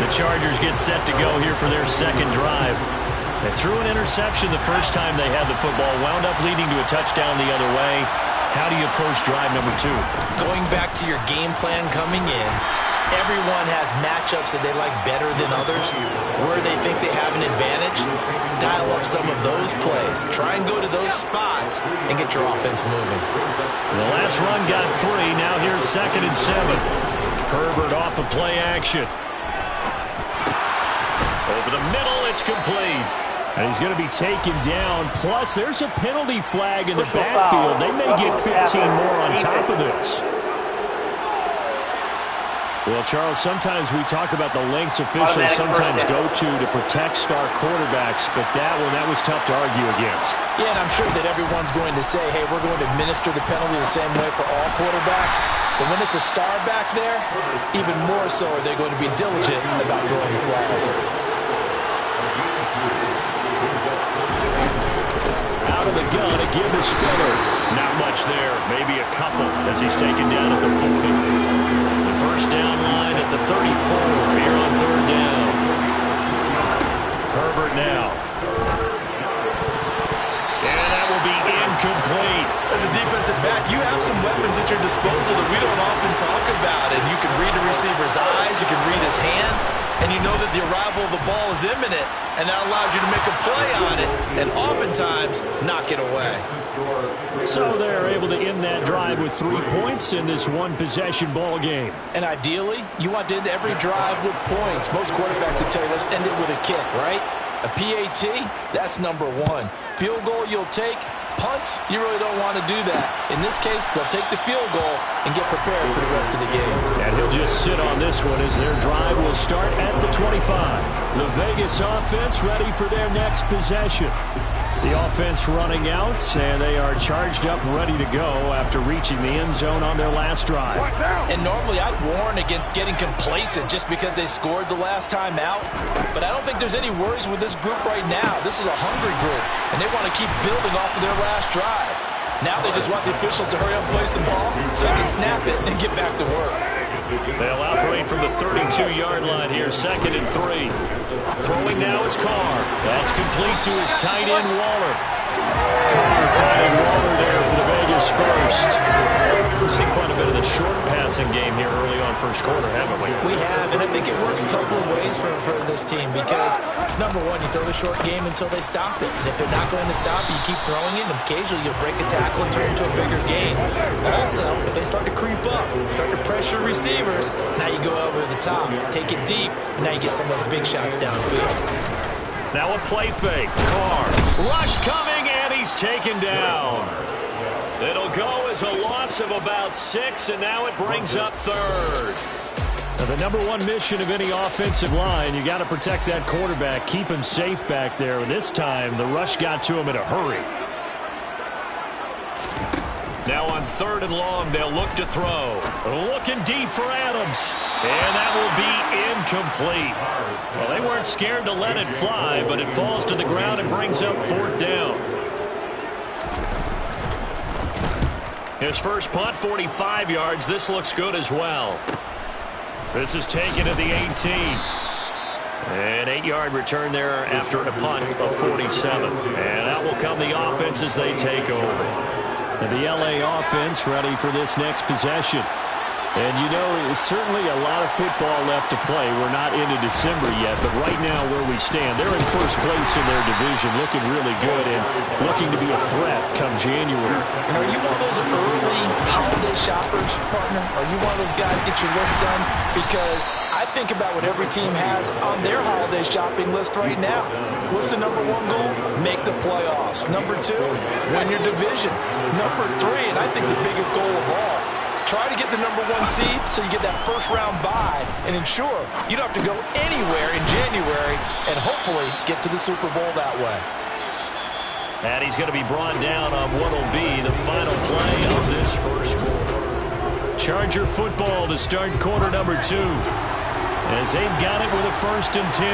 The Chargers get set to go here for their second drive. They threw an interception the first time they had the football, wound up leading to a touchdown the other way. How do you approach drive number 2? Going back to your game plan coming in, everyone has matchups that they like better than others. Where they think they have an advantage, dial up some of those plays. Try and go to those spots and get your offense moving. The last run got 3. Now here's 2nd and 7. Herbert off of play action. Over the middle, it's complete. And he's going to be taken down. Plus, there's a penalty flag in the backfield. They may get 15 more on top of this. Well, Charles, sometimes we talk about the lengths officials sometimes go to protect star quarterbacks, but that was tough to argue against. Yeah, and I'm sure that everyone's going to say, hey, we're going to administer the penalty the same way for all quarterbacks. But when it's a star back there, even more so are they going to be diligent about throwing the flag. Out of the gun, again to Spiller. Not much there, maybe a couple as he's taken down at the 40. The first down line at the 34 here on 3rd down. Herbert now. And that will be incomplete. As a defensive back, you have some weapons at your disposal that we don't often talk about. And you can read a receiver's eyes, you can read his hands, and you know that the arrival of the ball is imminent, and that allows you to make a play on it and oftentimes knock it away. So they're able to end that drive with 3 points in this one-possession ball game. And ideally, you want to end every drive with points. Most quarterbacks would tell you, let's end it with a kick, right? A PAT, that's number 1. Field goal you'll take. Punts, you really don't want to do that. In this case, they'll take the field goal and get prepared for the rest of the game. And he'll just sit on this one as their drive will start at the 25. The Vegas offense ready for their next possession. The offense running out, and they are charged up, ready to go after reaching the end zone on their last drive. And normally I'd warn against getting complacent just because they scored the last time out. But I don't think there's any worries with this group right now. This is a hungry group, and they want to keep building off of their last drive. Now they just want the officials to hurry up and place the ball so they can snap it and get back to work. They'll operate from the 32-yard line here, 2nd and 3. Throwing now is Carr. That's complete to his tight end, Waller. Carr finding Waller there for the Vegas first. We've seen quite a bit of the short passing game here early on first quarter, haven't we? We have, and I think it works a couple of ways for this team because, number 1, you throw the short game until they stop it. And if they're not going to stop it, you keep throwing it, and occasionally you'll break a tackle and turn it into a bigger game. Also, if they start to creep up, start to pressure receivers, now you go over the top, take it deep, and now you get some of those big shots downfield. Now a play fake. Carr. Rush coming, and he's taken down. It'll go as a loss of about 6, and now it brings up 3rd. Now the number 1 mission of any offensive line, you got to protect that quarterback, keep him safe back there. This time, the rush got to him in a hurry. Now on 3rd and long, they'll look to throw. Looking deep for Adams. And that will be incomplete. Well, they weren't scared to let it fly, but it falls to the ground and brings up 4th down. His first punt, 45 yards. This looks good as well. This is taken at the 18. An 8-yard return there after a punt of 47. And out will come the offense as they take over. And the LA offense ready for this next possession. And, you know, it's certainly a lot of football left to play. We're not into December yet, but right now where we stand, they're in first place in their division, looking really good and looking to be a threat come January. And are you one of those early holiday shoppers, partner? Are you one of those guys get your list done? Because I think about what every team has on their holiday shopping list right now. What's the number one goal? Make the playoffs. Number 2, win your division. Number 3, and I think the biggest goal of all, try to get the number 1 seed so you get that first-round bye and ensure you don't have to go anywhere in January and hopefully get to the Super Bowl that way. And he's going to be brought down on what will be the final play of this first quarter. Charger football to start quarter number 2 as they've got it with a 1st and 10.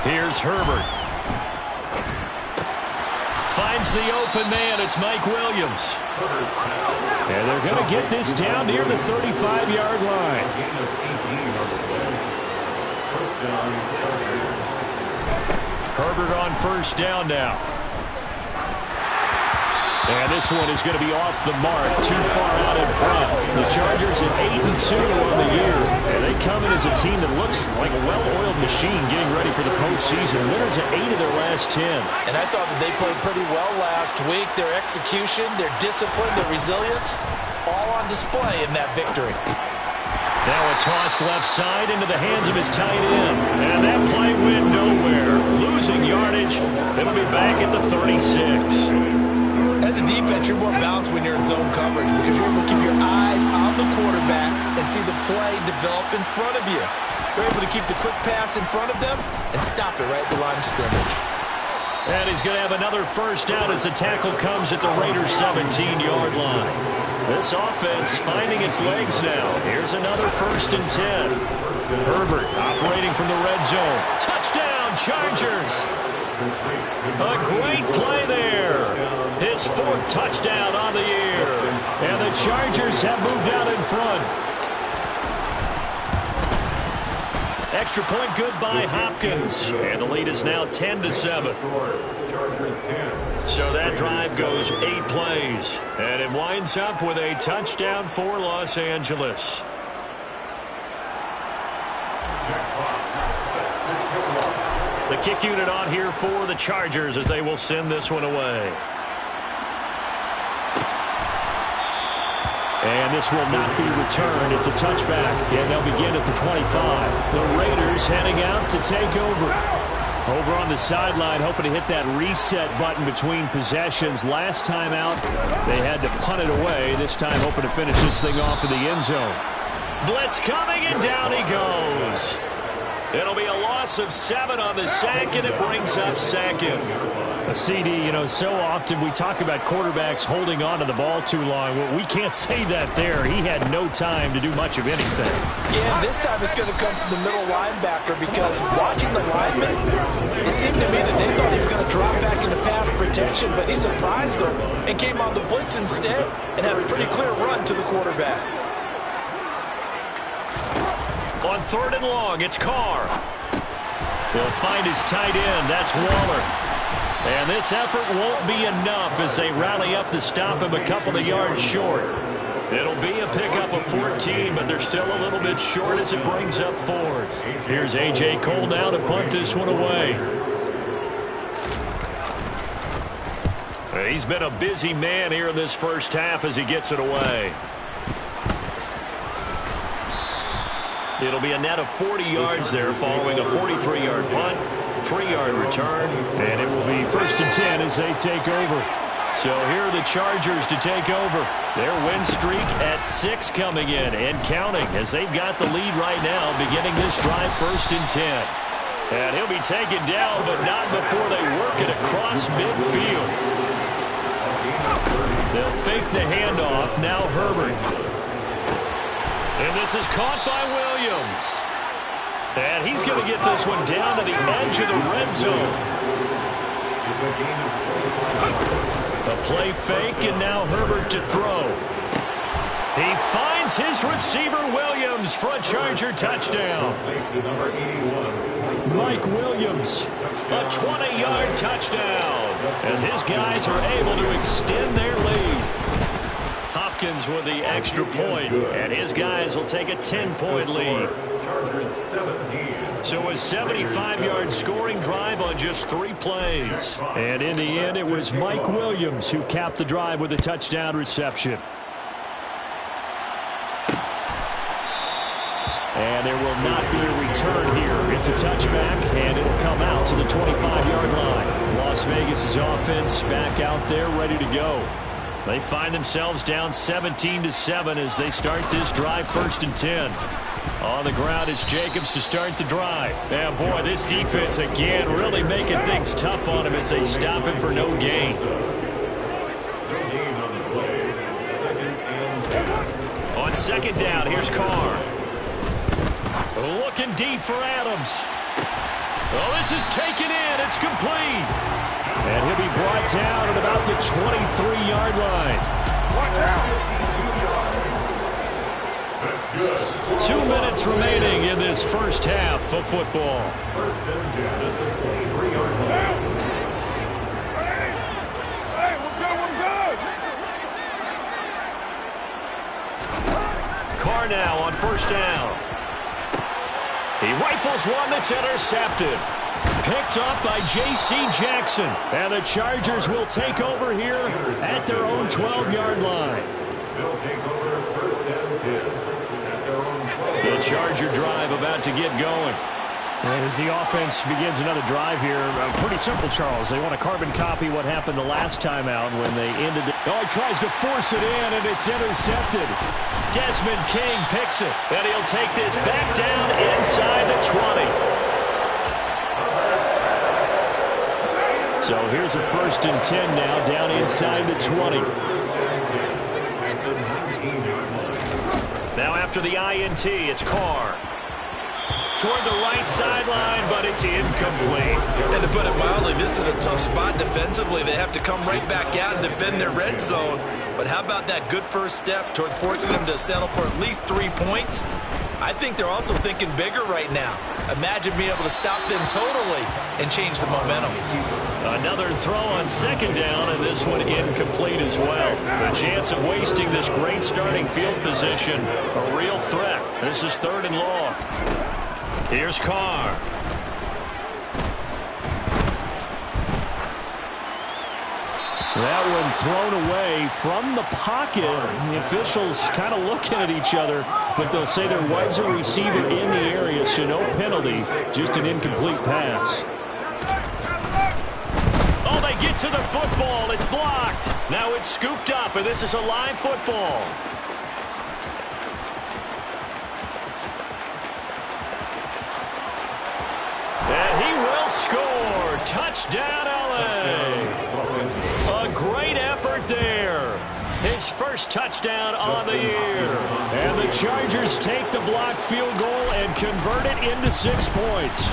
Here's Herbert. Finds the open man. It's Mike Williams. And they're going to get this down near the 35-yard line. Herbert on first down now. And this one is going to be off the mark, too far out in front. The Chargers at 8-2 on the year. And they come in as a team that looks like a well-oiled machine getting ready for the postseason. Winners at 8 of their last 10. And I thought that they played pretty well last week. Their execution, their discipline, their resilience, all on display in that victory. Now a toss left side into the hands of his tight end. And that play went nowhere. Losing yardage. It'll be back at the 36. As a defense, you're more balanced when you're in zone coverage because you're able to keep your eyes on the quarterback and see the play develop in front of you. You're able to keep the quick pass in front of them and stop it right at the line of scrimmage. And he's going to have another first down as the tackle comes at the Raiders' 17-yard line. This offense finding its legs now. Here's another 1st and 10. Herbert operating from the red zone. Touchdown, Chargers! A great play there. His 4th touchdown on the year. And the Chargers have moved out in front. Extra point good by Hopkins. And the lead is now 10-7. So that drive goes 8 plays. And it winds up with a touchdown for Los Angeles. The kick unit on here for the Chargers as they will send this one away. And this will not be returned. It's a touchback. And they'll begin at the 25. The Raiders heading out to take over. Over on the sideline, hoping to hit that reset button between possessions. Last time out, they had to punt it away. This time, hoping to finish this thing off in the end zone. Blitz coming, and down he goes. It'll be a loss of 7 on the sack, and it brings up 2nd. A CD, you know, so often we talk about quarterbacks holding on to the ball too long. Well, we can't say that there. He had no time to do much of anything. Yeah, and this time it's going to come from the middle linebacker because watching the lineman, it seemed to me that they thought he was going to drop back into pass protection, but he surprised them and came on the blitz instead and had a pretty clear run to the quarterback. On 3rd and long, it's Carr. He'll find his tight end. That's Waller. And this effort won't be enough as they rally up to stop him a couple of yards short. It'll be a pickup of 14, but they're still a little bit short as it brings up 4th. Here's A.J. Cole now to punt this one away. He's been a busy man here in this first half as he gets it away. It'll be a net of 40 yards there following a 43-yard punt, 3-yard return, and it will be 1st and 10 as they take over. So here are the Chargers to take over. Their win streak at 6 coming in and counting as they've got the lead right now beginning this drive 1st and 10. And he'll be taken down, but not before they work it across midfield. They'll fake the handoff. Now Herbert. And this is caught by Williams. And he's going to get this one down to the edge of the red zone. A play fake, and now Herbert to throw. He finds his receiver, Williams, for a Charger touchdown. Mike Williams, a 20-yard touchdown, as his guys are able to extend their lead. Hopkins with the extra point, and his guys will take a 10-point lead. So a 75-yard scoring drive on just 3 plays. And in the end, it was Mike Williams who capped the drive with a touchdown reception. And there will not be a return here. It's a touchback, and it'll come out to the 25-yard line. Las Vegas' offense back out there ready to go. They find themselves down 17-7 as they start this drive, 1st and 10. On the ground, it's Jacobs to start the drive. And boy, this defense again really making things tough on him as they stop him for no gain. On 2nd down, here's Carr. Looking deep for Adams. Oh, this is taken in. It's complete. And he'll be brought down at about the 23-yard line. 2 minutes remaining in this first half of football. 1st and 10 at the 23-yard line. Carr now on 1st down. He rifles one that's intercepted. Picked up by J.C. Jackson. And the Chargers will take over here at their own 12-yard line. They'll take over 1st and 10 at their own 12. The Charger drive about to get going. And as the offense begins another drive here, pretty simple, Charles. They want to carbon copy what happened the last time out when they ended it. Oh, he tries to force it in, and it's intercepted. Desmond King picks it, and he'll take this back down inside the 20. So here's a 1st and 10 now, down inside the 20. Now after the INT, it's Carr. Toward the right sideline, but it's incomplete. And to put it mildly, this is a tough spot defensively. They have to come right back out and defend their red zone. But how about that good first step towards forcing them to settle for at least 3 points? I think they're also thinking bigger right now. Imagine being able to stop them totally and change the momentum. Another throw on 2nd down, and this one incomplete as well. A chance of wasting this great starting field position. A real threat. This is 3rd and long. Here's Carr. That one thrown away from the pocket. The officials kind of looking at each other, but they'll say there was a receiver in the area, so no penalty, just an incomplete pass. Oh, they get to the football. It's blocked. Now it's scooped up, and this is a live football. And he will score. Touchdown, LA. A great effort there. His first touchdown on the year. And the Chargers take the blocked field goal and convert it into 6 points.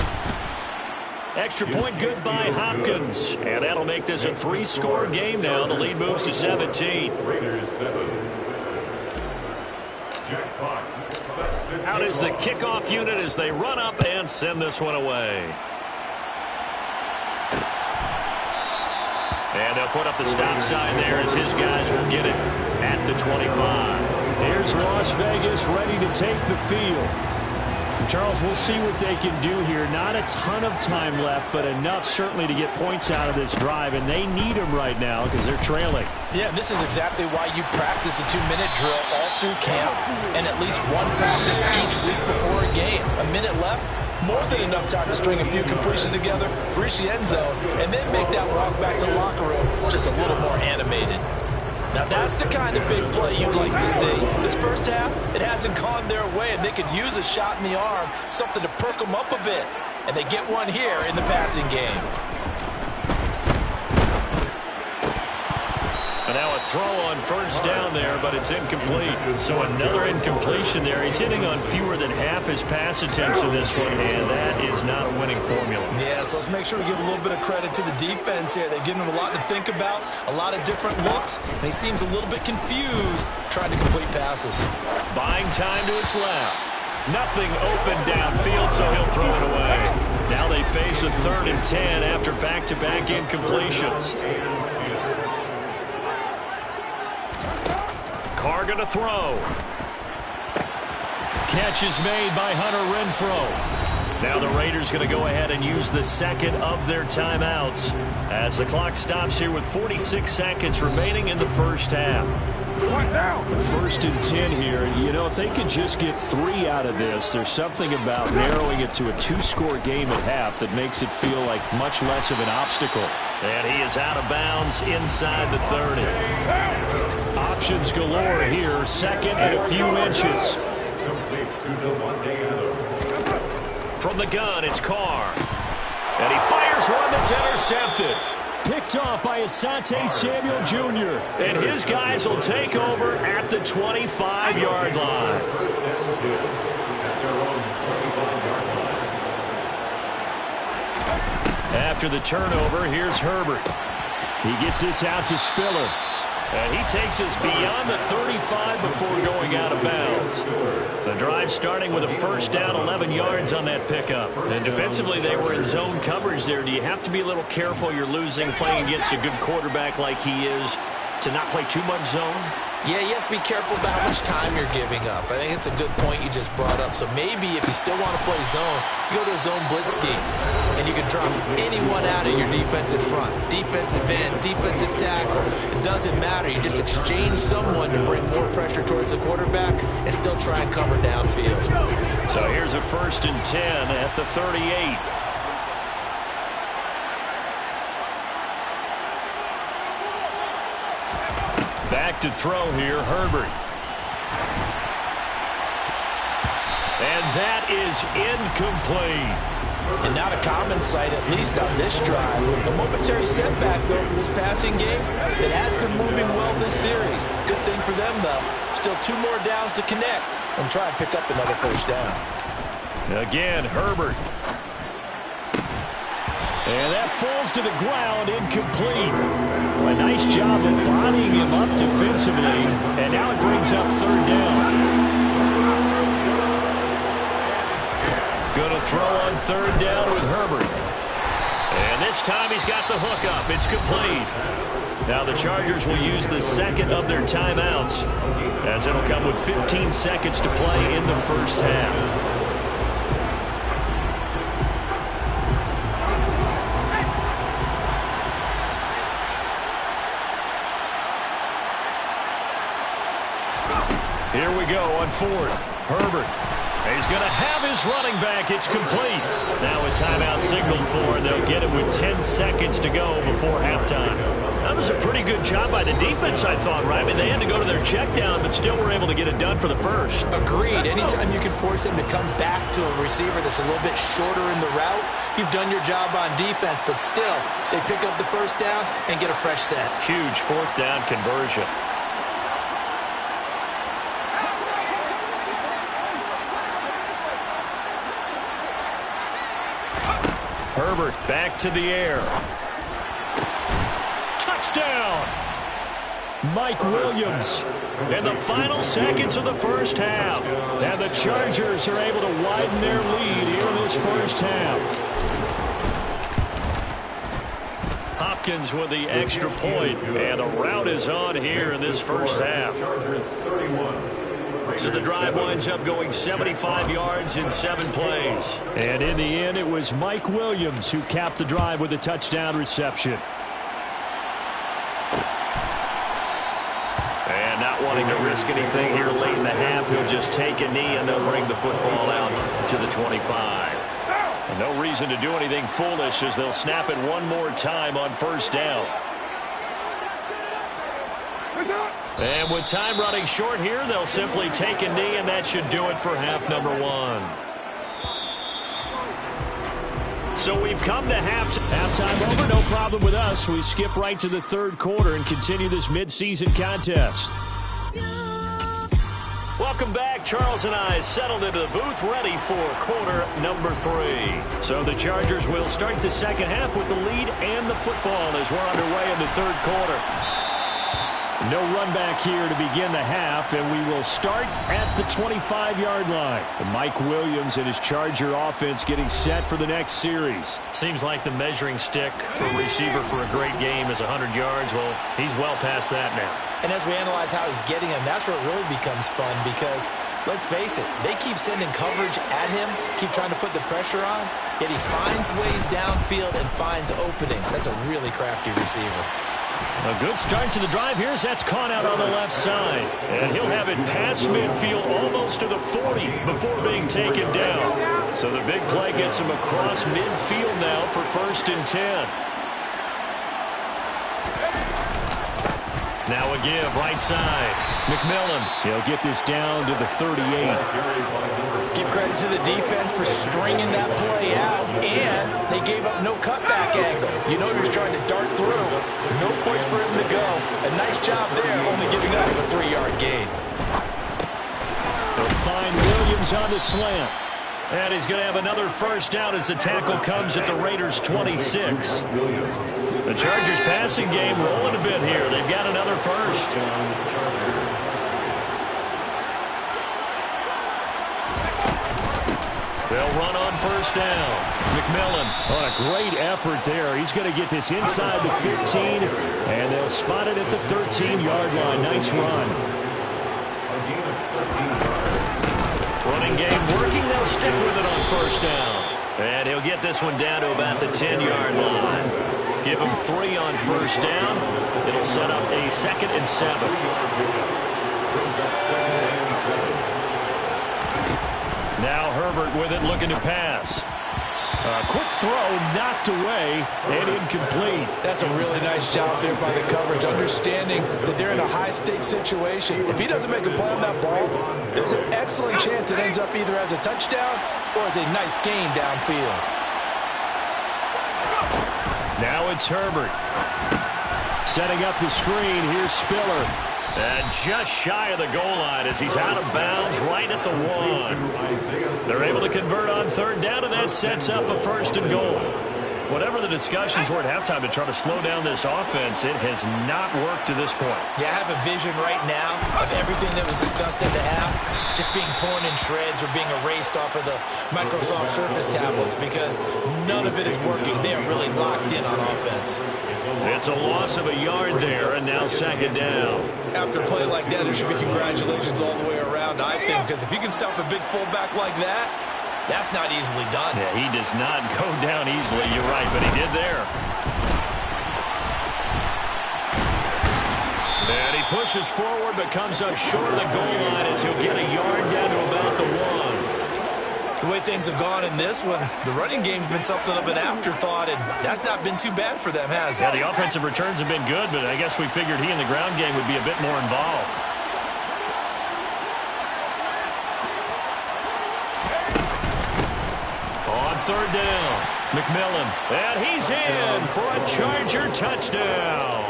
Extra point good by Hopkins. And that'll make this a 3-score game now. The lead moves to 17. Raiders 7. Jack Fox. Out is the kickoff unit as they run up and send this one away. And they'll put up the stop sign there as his guys will get it at the 25. Here's Las Vegas ready to take the field. Charles, we'll see what they can do here. Not a ton of time left, but enough certainly to get points out of this drive, and they need them right now because they're trailing. Yeah, this is exactly why you practice a 2-minute drill all through camp and at least one practice each week before a game. A minute left, more than enough time to string a few completions together, reach the end zone, and then make that walk back to the locker room just a little more animated. Now that's the kind of big play you'd like to see. This first half, it hasn't gone their way, and they could use a shot in the arm, something to perk them up a bit. And they get one here in the passing game. An now a throw on first down there, but it's incomplete. So another incompletion there. He's hitting on fewer than half his pass attempts in this one, and that is not a winning formula. Yeah, so let's make sure we give a little bit of credit to the defense here. They've given him a lot to think about, a lot of different looks, and he seems a little bit confused trying to complete passes. Buying time to his left. Nothing open downfield, so he'll throw it away. Now they face a 3rd and 10 after back-to-back incompletions. Carr going to throw. Catch is made by Hunter Renfrow. Now the Raiders going to go ahead and use the second of their timeouts as the clock stops here with 46 seconds remaining in the first half. 1st and 10 here. You know, if they could just get 3 out of this, there's something about narrowing it to a 2-score game at half that makes it feel like much less of an obstacle. And he is out of bounds inside the 30. Options galore here. 2nd and a few inches. From the gun, it's Carr. And he fires one that's intercepted. Picked off by Asante Samuel Jr. And his guys will take over at the 25-yard line. After the turnover, here's Herbert. He gets this out to Spiller. And he takes us beyond the 35 before going out of bounds. The drive starting with a first down, 11 yards on that pickup. And defensively, they were in zone coverage there. Do you have to be a little careful you're losing playing against a good quarterback like he is to not play too much zone? Yeah, you have to be careful about how much time you're giving up. I think it's a good point you just brought up. So maybe if you still want to play zone, you go to a zone blitz scheme. And you can drop anyone out of your defensive front. Defensive end, defensive tackle. It doesn't matter. You just exchange someone to bring more pressure towards the quarterback and still try and cover downfield. So here's a 1st and 10 at the 38. Back to throw here, Herbert. And that is incomplete. And not a common sight, at least on this drive. A momentary setback, though, for this passing game that has been moving well this series. Good thing for them, though. Still 2 more downs to connect and try and pick up another first down. Again, Herbert. And that falls to the ground, incomplete. A nice job of bodying him up defensively. And now it brings up 3rd down. Going to throw on 3rd down with Herbert. And this time he's got the hook up. It's complete. Now the Chargers will use the second of their timeouts as it'll come with 15 seconds to play in the first half. Here we go on 4th. Herbert. He's going to have his running back. It's complete. Now a timeout signaled for, and they'll get it with 10 seconds to go before halftime. That was a pretty good job by the defense, I thought, right? I mean, they had to go to their check down, but still were able to get it done for the first. Agreed. Anytime you can force him to come back to a receiver that's a little bit shorter in the route, you've done your job on defense, but still, they pick up the first down and get a fresh set. Huge 4th down conversion. Herbert back to the air. Touchdown! Mike Williams in the final seconds of the first half. And the Chargers are able to widen their lead here in this first half. Hopkins with the extra point, and the route is on here in this first half. So the drive winds up going 75 yards in 7 plays. And in the end, it was Mike Williams who capped the drive with a touchdown reception. And not wanting to risk anything here late in the half, he'll just take a knee and they'll bring the football out to the 25. And no reason to do anything foolish as they'll snap it one more time on first down. And with time running short here, they'll simply take a knee, and that should do it for half number 1. So we've come to halftime over. No problem with us. We skip right to the third quarter and continue this midseason contest. Welcome back. Charles and I settled into the booth ready for quarter number 3. So the Chargers will start the second half with the lead and the football as we're underway in the third quarter. No run back here to begin the half, and we will start at the 25-yard line. And Mike Williams and his Charger offense getting set for the next series. Seems like the measuring stick for a receiver for a great game is 100 yards. Well, he's well past that now. And as we analyze how he's getting him, that's where it really becomes fun because, let's face it, they keep sending coverage at him, keep trying to put the pressure on, yet he finds ways downfield and finds openings. That's a really crafty receiver. A good start to the drive. That's caught out on the left side. And he'll have it past midfield almost to the 40 before being taken down. So the big play gets him across midfield now for 1st and 10. Now a give, right side. McMillan. He'll get this down to the 38. Give credit to the defense for stringing that play out, and they gave up no cutback angle. You know he was trying to dart through. No place for him to go. A nice job there, only giving up a 3-yard gain. They'll find Williams on the slant. And he's going to have another first down as the tackle comes at the Raiders' 26. The Chargers passing game rolling a bit here. They've got another first. They'll run on first down. McMillan. Oh, a great effort there. He's going to get this inside the 15, and they'll spot it at the 13-yard line. Nice run. Running game working. They'll stick with it on first down. And he'll get this one down to about the 10-yard line. Give him 3 on first down. It'll set up a 2nd and 7. Now Herbert with it, looking to pass. A quick throw, knocked away, and incomplete. That's a really nice job there by the coverage, understanding that they're in a high-stakes situation. If he doesn't make a play on that ball, there's an excellent chance it ends up either as a touchdown or as a nice gain downfield. Now it's Herbert. Setting up the screen, here's Spiller. And just shy of the goal line as he's out of bounds right at the 1. They're able to convert on third down, and that sets up a 1st and goal. Whatever the discussions were at halftime to try to slow down this offense, it has not worked to this point. Yeah, I have a vision right now of everything that was discussed at the half just being torn in shreds or being erased off of the Microsoft Surface tablets because none of it is working. They are really locked in on offense. It's a loss of a yard there, and now 2nd down. After a play like that, there should be congratulations all the way around, I think, because if you can stop a big fullback like that, that's not easily done. Yeah, he does not go down easily, you're right, but he did there. And he pushes forward but comes up short of the goal line as he'll get a yard down to about the 1. The way things have gone in this one, the running game's been something of an afterthought, and that's not been too bad for them, has it? Yeah, the offensive returns have been good, but I guess we figured he in the ground game would be a bit more involved. Third down. McMillan. And he's in for a Charger touchdown.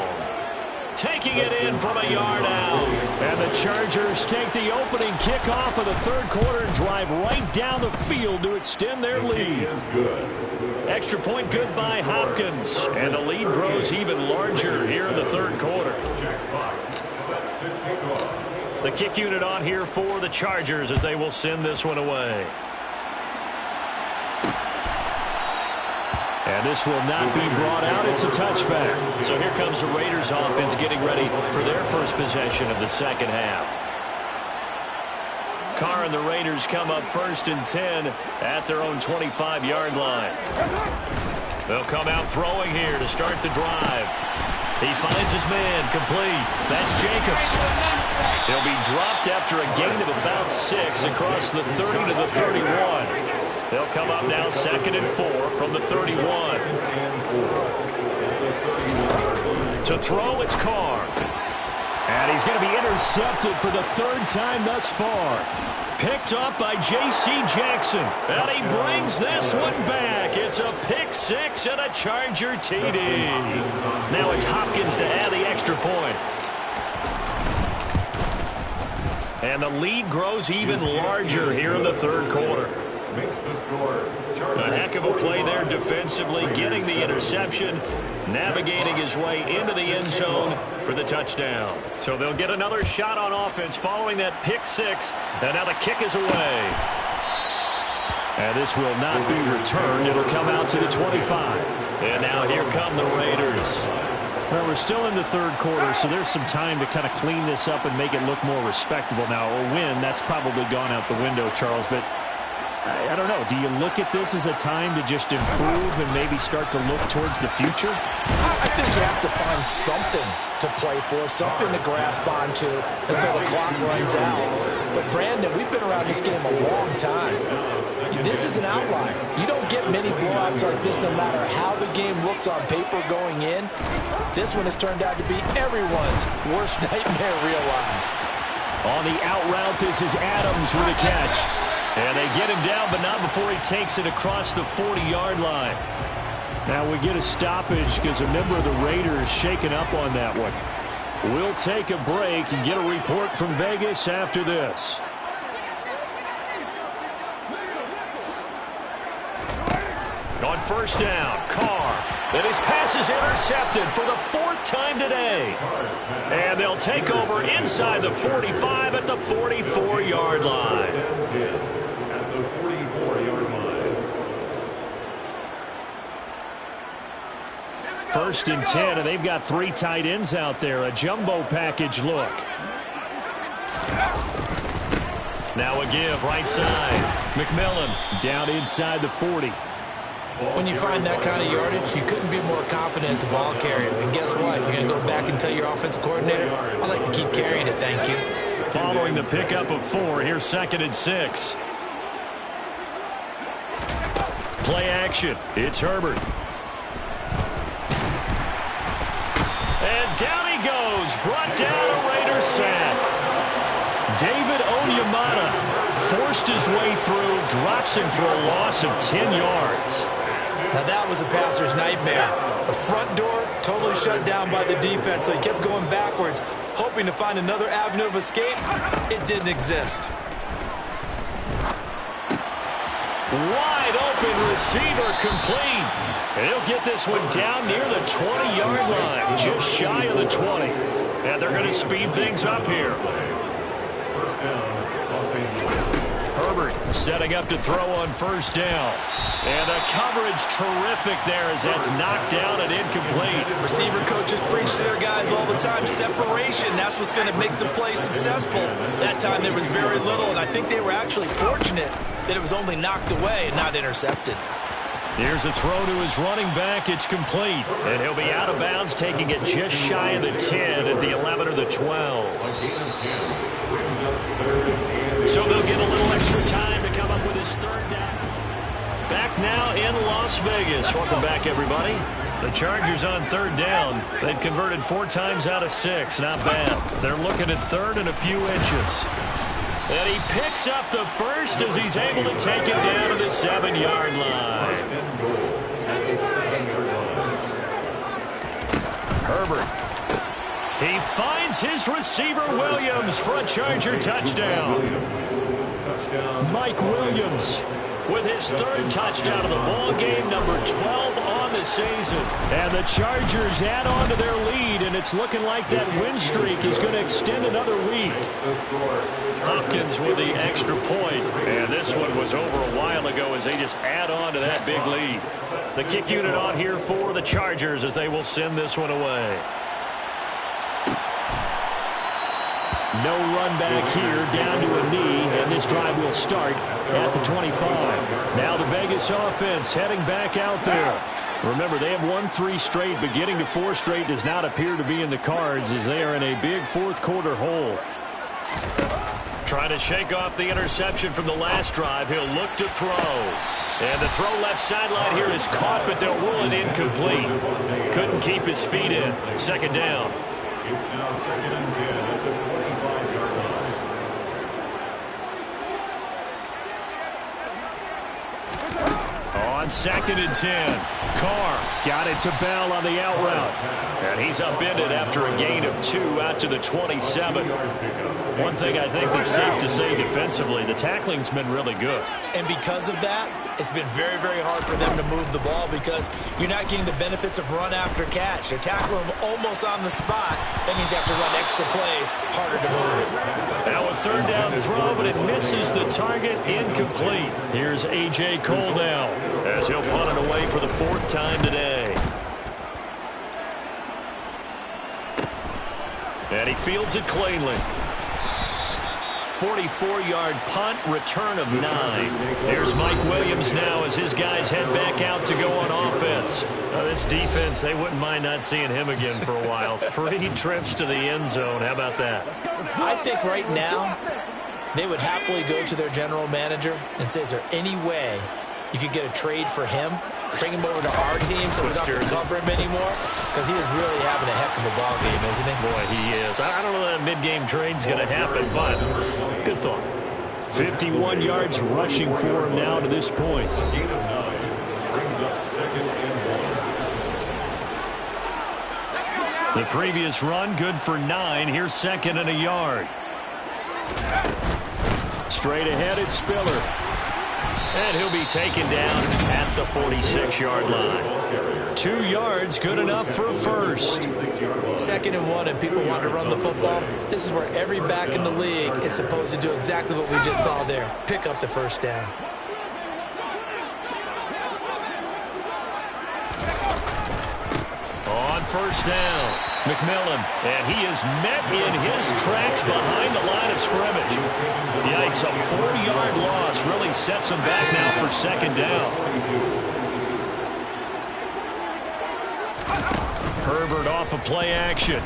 Taking it in from a yard out. And the Chargers take the opening kickoff of the third quarter and drive right down the field to extend their lead. Extra point good by Hopkins. And the lead grows even larger here in the third quarter. The kick unit on here for the Chargers as they will send this one away. And this will not be brought out. It's a touchback. So here comes the Raiders offense getting ready for their first possession of the second half. Carr and the Raiders come up 1st and 10 at their own 25-yard line. They'll come out throwing here to start the drive. He finds his man complete. That's Jacobs. He'll be dropped after a gain of about 6 across the 30 to the 31. They'll come up now 2nd and 4 from the 31. To throw, it's Carr. And he's going to be intercepted for the 3rd time thus far. Picked up by J.C. Jackson. And he brings this one back. It's a pick six and a Charger TD. Now it's Hopkins to add the extra point. And the lead grows even larger here in the third quarter. Makes the score. A heck of a play there defensively, getting the interception, navigating his way into the end zone for the touchdown. So they'll get another shot on offense following that pick six, and now the kick is away. And this will not be returned. It'll come out to the 25. And now here come the Raiders. Well, we're still in the third quarter, so there's some time to kind of clean this up and make it look more respectable. Now, a win, that's probably gone out the window, Charles, but I don't know. Do you look at this as a time to just improve and maybe start to look towards the future? I think you have to find something to play for, something to grasp onto until the clock runs out. But, Brandon, we've been around this game a long time. This is an outlier. You don't get many blowouts like this no matter how the game looks on paper going in. This one has turned out to be everyone's worst nightmare realized. On the out route, this is Adams with a catch. And they get him down, but not before he takes it across the 40-yard line. Now we get a stoppage because a member of the Raiders shaken up on that one. We'll take a break and get a report from Vegas after this. On first down, Carr. And his pass is intercepted for the fourth time today. And they'll take over inside the 45 at the 44-yard line. At the 44-yard line. First and 10, and they've got three tight ends out there. A jumbo package look. Now a give right side. McMillan down inside the 40. When you find that kind of yardage, you couldn't be more confident as a ball carrier. And guess what? You're going to go back and tell your offensive coordinator, I'd like to keep carrying it, thank you. Following the pickup of 4, here's 2nd and 6. Play action. It's Herbert. And down he goes. Brought down a Raider sack. David Onyemata forced his way through, drops him for a loss of 10 yards. Now that was a passer's nightmare. The front door totally shut down by the defense, so he kept going backwards, hoping to find another avenue of escape. It didn't exist. Wide open receiver complete. And he'll get this one down near the 20-yard line, just shy of the 20. And they're going to speed things up here. First down, Los Angeles. Herbert setting up to throw on first down. And the coverage terrific there as that's knocked down and incomplete. Receiver coaches preach to their guys all the time. Separation, that's what's going to make the play successful. That time there was very little, and I think they were actually fortunate that it was only knocked away and not intercepted. Here's a throw to his running back. It's complete. And he'll be out of bounds, taking it just shy of the 10 at the 11 or the 12. So they'll get a little extra time to come up with his third down. Back now in Las Vegas. Welcome back, everybody. The Chargers on third down. They've converted 4 times out of 6. Not bad. They're looking at third and a few inches. And he picks up the first as he's able to take it down to the 7-yard line. Herbert. He finds his receiver Williams for a Charger touchdown. Mike Williams with his 3rd touchdown of the ball game, number 12 on the season. And the Chargers add on to their lead, and it's looking like that win streak is going to extend another week. Hopkins with the extra point, and this one was over a while ago as they just add on to that big lead. The kick unit on here for the Chargers as they will send this one away. No run back here, down to a knee, and this drive will start at the 25. Now the Vegas offense heading back out there. Remember, they have won 3 straight, but getting to 4 straight does not appear to be in the cards as they are in a big fourth quarter hole. Trying to shake off the interception from the last drive. He'll look to throw. And the throw left sideline here is caught, but they'll rule it incomplete. Couldn't keep his feet in. 2nd down. It's now 2nd and 10 at the 45-yard line. on 2nd and 10. Carr got it to Bell on the out route. And he's upended after a gain of 2 out to the 27. One thing I think that's safe to say defensively, the tackling's been really good. And because of that, it's been very, very hard for them to move the ball because you're not getting the benefits of run after catch. They're tackling them almost on the spot. That means you have to run extra plays, harder to move it. Now a 3rd down throw, but it misses the target, incomplete. Here's A.J. Cole now as he'll punt it away for the 4th time today. And he fields it cleanly. 44-yard punt, return of 9. Here's Mike Williams now as his guys head back out to go on offense. This defense, they wouldn't mind not seeing him again for a while. 3 trips to the end zone. How about that? I think right now they would happily go to their general manager and say, is there any way you could get a trade for him? Bring him over to our team so we don't have to cover him anymore? Because he is really having a heck of a ball game, isn't he? Boy, he is. I don't know that mid-game trade's going to happen, but good thought. 51 yards rushing for him now to this point. Gain of 9 brings up 2nd and 1. The previous run, good for 9. Here's 2nd and a yard. Straight ahead, it's Spiller. And he'll be taken down at the 46-yard line. 2 yards, good enough for a first. 2nd and 1, and people want to run the football. This is where every back in the league is supposed to do exactly what we just saw there. Pick up the 1st down. On 1st down, McMillan, and he is met in his tracks behind the line of scrimmage. Yikes, a 4-yard loss really sets him back now for 2nd down. Herbert off of play action.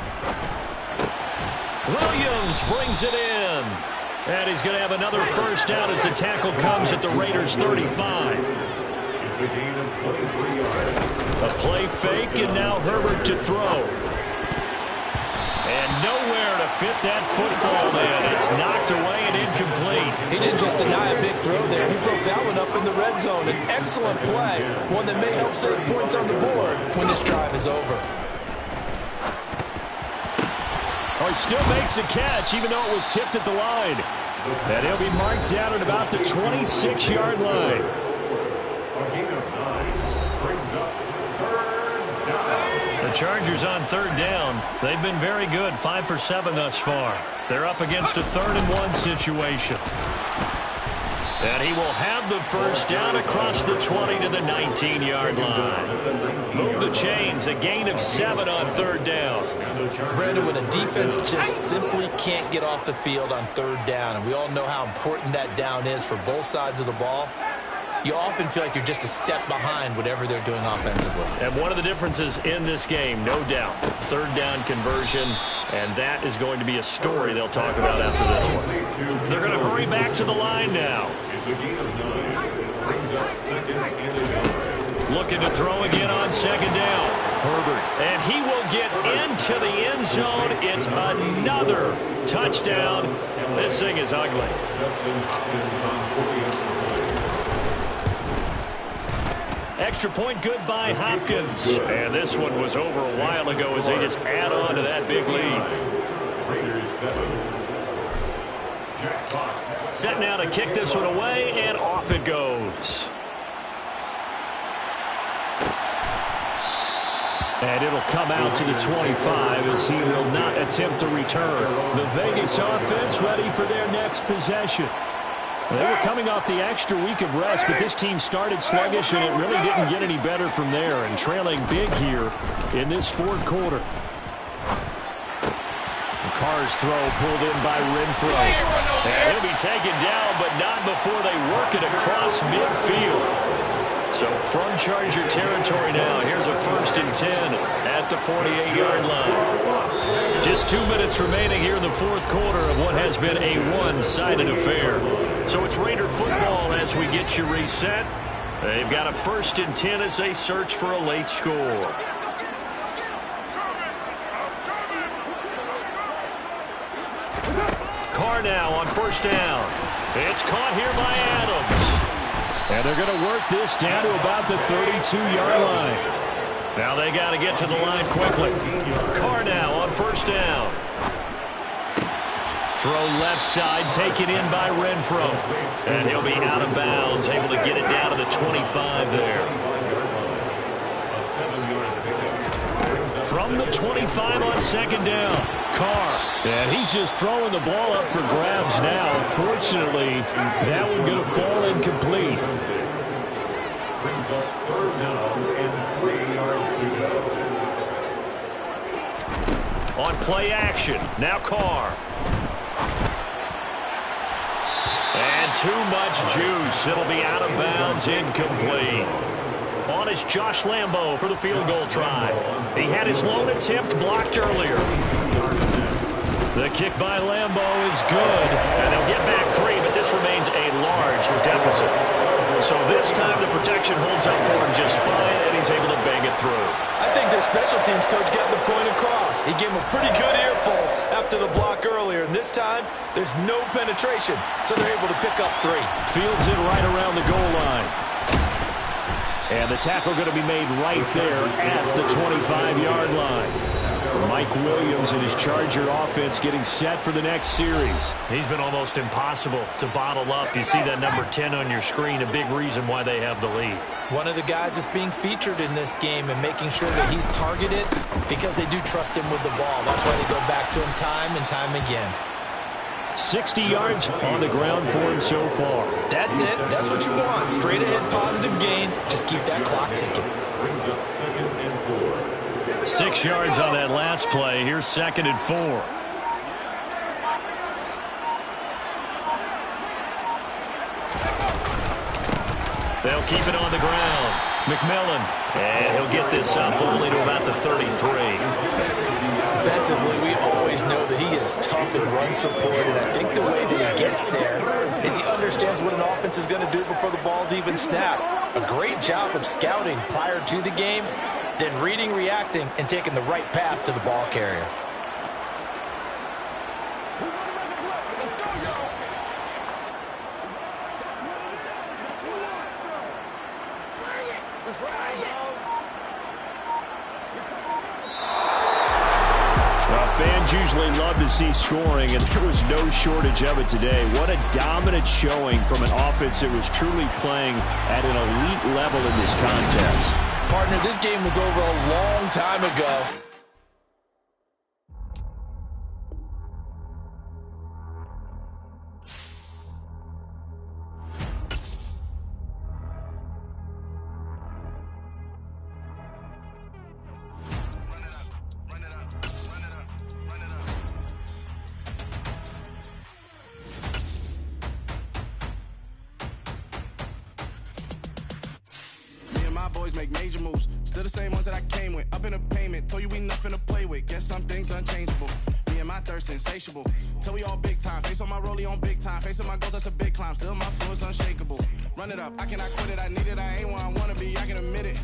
Williams brings it in. And he's going to have another 1st down as the tackle comes at the Raiders' 35. It's a gain of 23 yards. A play fake, and now Herbert to throw. And nowhere to fit that football in. It's knocked away and incomplete. He didn't just deny a big throw there. He broke that one up in the red zone. An excellent play. One that may help save points on the board when this drive is over. Oh, he still makes the catch, even though it was tipped at the line. And he'll be marked down at about the 26-yard line. A gain of 9 brings up 3rd down. The Chargers on 3rd down. They've been very good, 5 for 7 thus far. They're up against a 3rd and 1 situation. And he will have the 1st down across the 20 to the 19-yard line. Move the chains, a gain of 7 on 3rd down. Brandon, when a defense just simply can't get off the field on 3rd down, and we all know how important that down is for both sides of the ball, you often feel like you're just a step behind whatever they're doing offensively. And one of the differences in this game, no doubt, 3rd down conversion, and that is going to be a story they'll talk about after this one. They're going to hurry back to the line now. It's a gain of 9. Brings up 2nd and 1. Looking to throw again on 2nd down. Herbert. And he will get into the end zone. It's another touchdown. This thing is ugly. Extra point good by Hopkins. And this one was over a while ago as they just add on to that big lead. Raiders 7. Jack Fox. Set now to kick this one away, and off it goes. And it'll come out to the 25 as he will not attempt to return. The Vegas offense ready for their next possession. They were coming off the extra week of rest, but this team started sluggish, and it really didn't get any better from there, and trailing big here in this 4th quarter. Carr's throw pulled in by Renfro. And he'll be taken down, but not before they work it across midfield. So from Charger territory now, here's a 1st and 10 at the 48-yard line. Just 2 minutes remaining here in the 4th quarter of what has been a one-sided affair. So it's Raider football as we get you reset. They've got a 1st and 10 as they search for a late score. Carr now on 1st down. It's caught here by Adams. And they're going to work this down to about the 32-yard line. Now they got to get to the line quickly. Carr now on first down. Throw left side, taken in by Renfro. And he'll be out of bounds, able to get it down to the 25 there. From the 25 on second down, Carr. And he's just throwing the ball up for grabs now. Fortunately, that one going to fall incomplete. Brings up third down and 3 yards to go. On play action, now Carr. And too much juice. It'll be out of bounds, incomplete. On is Josh Lambo for the field goal try. He had his lone attempt blocked earlier. The kick by Lambo is good, and they'll get back 3, but this remains a large deficit. So this time the protection holds up for him just fine, and he's able to bang it through. I think their special teams coach got the point across. He gave him a pretty good earful after the block earlier, and this time there's no penetration, so they're able to pick up 3. Fields it right around the goal line. And the tackle going to be made right there at the 25-yard line. Mike Williams and his Charger offense getting set for the next series. He's been almost impossible to bottle up. You see that number 10 on your screen, a big reason why they have the lead. One of the guys that's being featured in this game and making sure that he's targeted because they do trust him with the ball. That's why they go back to him time and time again. 60 yards on the ground for him so far. That's it. That's what you want. Straight ahead positive gain. Just keep that clock ticking. Brings up 2nd and 4. 6 yards on that last play. Here's 2nd and 4. They'll keep it on the ground. McMillan. And he'll get this up only to about the 33. Defensively, we always know that he is tough in run support, and I think the way that he gets there is he understands what an offense is going to do before the ball's even snapped. A great job of scouting prior to the game, then reading, reacting, and taking the right path to the ball carrier. Fans usually love to see scoring, and there was no shortage of it today. What a dominant showing from an offense that was truly playing at an elite level in this contest. Partner, this game was over a long time ago. Boys make major moves, still the same ones that I came with. Up in the payment, told you we nothing to play with. Guess some things unchangeable. Me and my thirst insatiable. Till we all big time. Face on my rollie on big time. Facing my goals, that's a big climb. Still my flow is unshakable. Run it up, I cannot quit it. I need it, I ain't where I wanna be. I can admit it.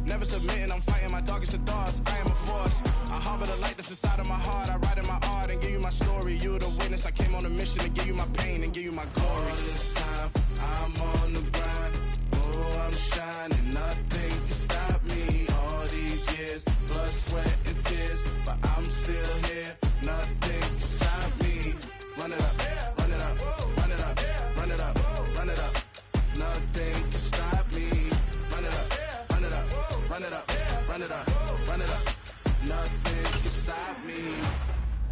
Never submitting, I'm fighting my darkest of thoughts. I am a force. I harbor the light that's inside of my heart. I write in my art and give you my story. You the witness. I came on a mission to give you my pain and give you my glory. All this time, I'm on the grind. Oh, I'm shining. Nothing can stop me. All these years, blood, sweat, and tears, but I'm still here. Nothing can stop me. Run it up, run it up, run it up, run it up, run it up. Nothing can stop me. Run it up, run it up, run it up, run it up, run it up. Nothing can stop me.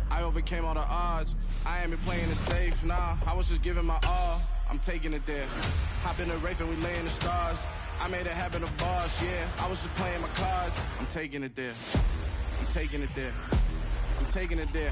I overcame all the odds. I ain't been playing it safe, nah. I was just giving my all. I'm taking it there. Hop in the Wraith and we lay in the stars. I made it happen, a boss, yeah. I was just playing my cards. I'm taking it there. I'm taking it there. I'm taking it there.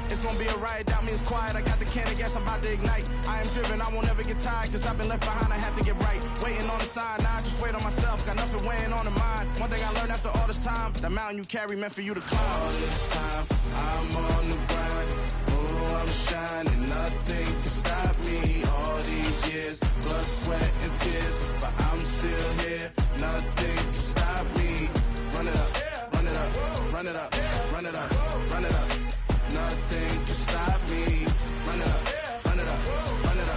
It's gonna be a riot, doubt me it's quiet. I got the can of gas, I'm about to ignite. I am driven, I won't ever get tired, cause I've been left behind, I have to get right. Waiting on the sign, now I just wait on myself. Got nothing weighing on the mind. One thing I learned after all this time, the mountain you carry meant for you to climb. All this time, I'm on the grind. Oh, I'm shining, nothing can stop me. All these years, blood, sweat, and tears, but I'm still here. Nothing can stop me. Run it up, run it up, run it up, run it up, run it up. Nothing can stop me. Run it up, run it up, run it up,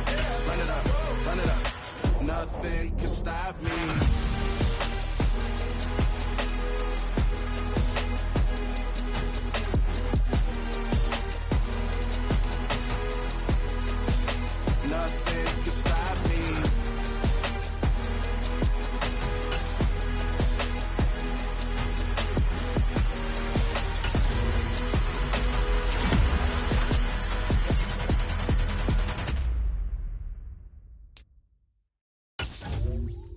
nothing can stop me. Nothing can stop me.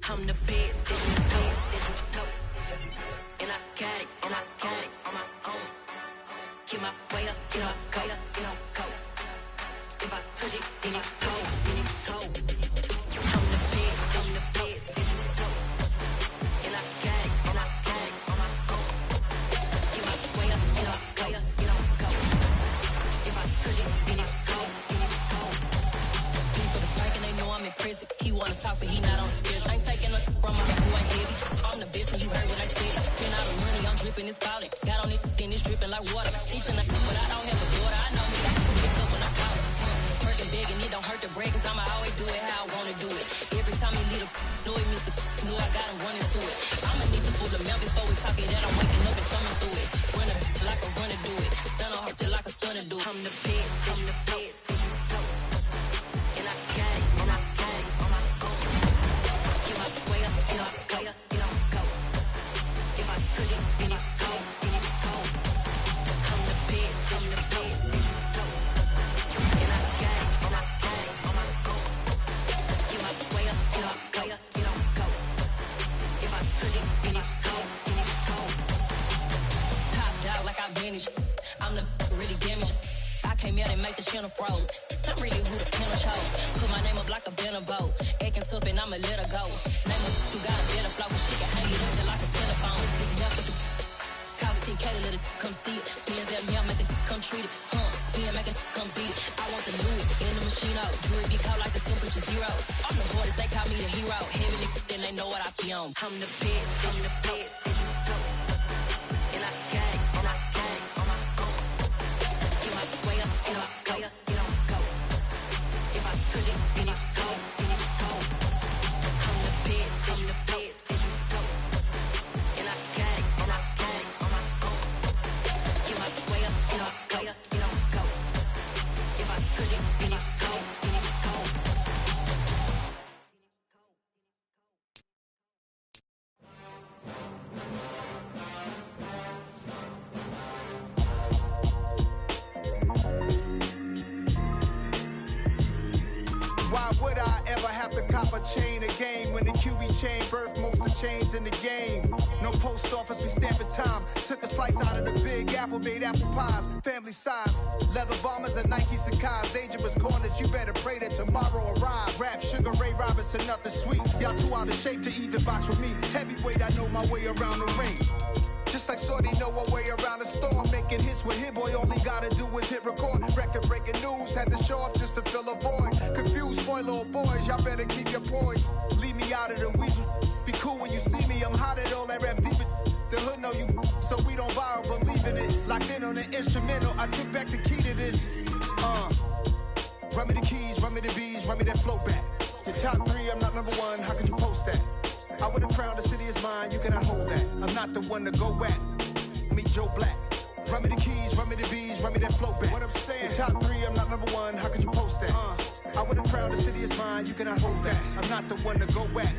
I'm the best, and you know. And I got it on my own. Get my way up, you know, go. If I touch it, then it's cold. I'm the best, and you know. And I got it on my own. Get my way up, you know, go. If I touch it, then it's cold. For the break and they know I'm impressive. He wanna talk, but he not on the schedule. I ain't taking a from my boy heavy. I'm the best, and you heard what I said. Spend all the money, I'm dripping, it's falling. Got on it, then it's dripping like water. Teaching the but I don't have a daughter. I know me, I can pick up when I call it. Working big, and it don't hurt to break, cause I'ma always do it how I wanna do it. Every time he lead a know it means the know I got him running to it. I'ma need the full amount before we talk it that I'm waking up and coming through it. Run a like a runner do it. Stun on her till like a stunner do it. I'm the best, and you know. And I got it on my own. Get my way up, you know, go. If I touch it, then it's cold. I'm the best, and you know. And I got it on my own. Get my way up, you know, go. If I touch it, then it's cold. Top dog like I manage. I'm the really damaged. I came out and make the channel froze. I'm really who the panel chose. Put my name up like a banner boat. Acting tough and I'ma let her go. Name her who got a better flow. She can hang it up just like a telephone. Cause 10K to let it come see it. Me and them here make it come treat it. Spin make it come beat it. I want the new in the machine out. Jewelry be cold like the temperature 0. I'm the hardest, they call me the hero. Heavy then they know what I be on. I'm the best, and you know. And I got it on my own. Get my way up, you know, go. If I touch it, then it's cold. I'm the best, and you know. And I got it on my own. Get my way up, you know, go. If I touch it, then it's cold. Why would I ever have to cop a chain again when the QB chain birthed most of the chains in the game? No post office, we stamping time. Took a slice out of the big apple, made apple pies, family size. Leather bombers and Nike Sacai's. Dangerous corners, you better pray that tomorrow arrives. Rap, Sugar Ray Robinson, nothing sweet. Y'all too out of shape to even box with me. Heavyweight, I know my way around the ring. Just like Shorty know her way around the storm. Making hits with Hit Boy, all he gotta do is hit record. Record breaking news, had to show up just to fill a void. Confused, spoiled little boys, y'all better keep your poise. Leave me out of the weasel. Be cool when you see me, I'm hot at all that rap deep. The hood know you, so we don't borrow, believe in it. Locked in on the instrumental, I took back the key to this. Run me the keys, run me the bees, run me that flow back. Your top 3, I'm not number 1, how could you post that? I would have crowned the city is mine, you cannot hold that. I'm not the one to go at. Meet Joe Black. Run me the keys, run me the bees, run me that flow back. What I'm saying, your top 3, I'm not number 1, how could you post that? I would have crowned the city is mine, you cannot hold that. I'm not the one to go at.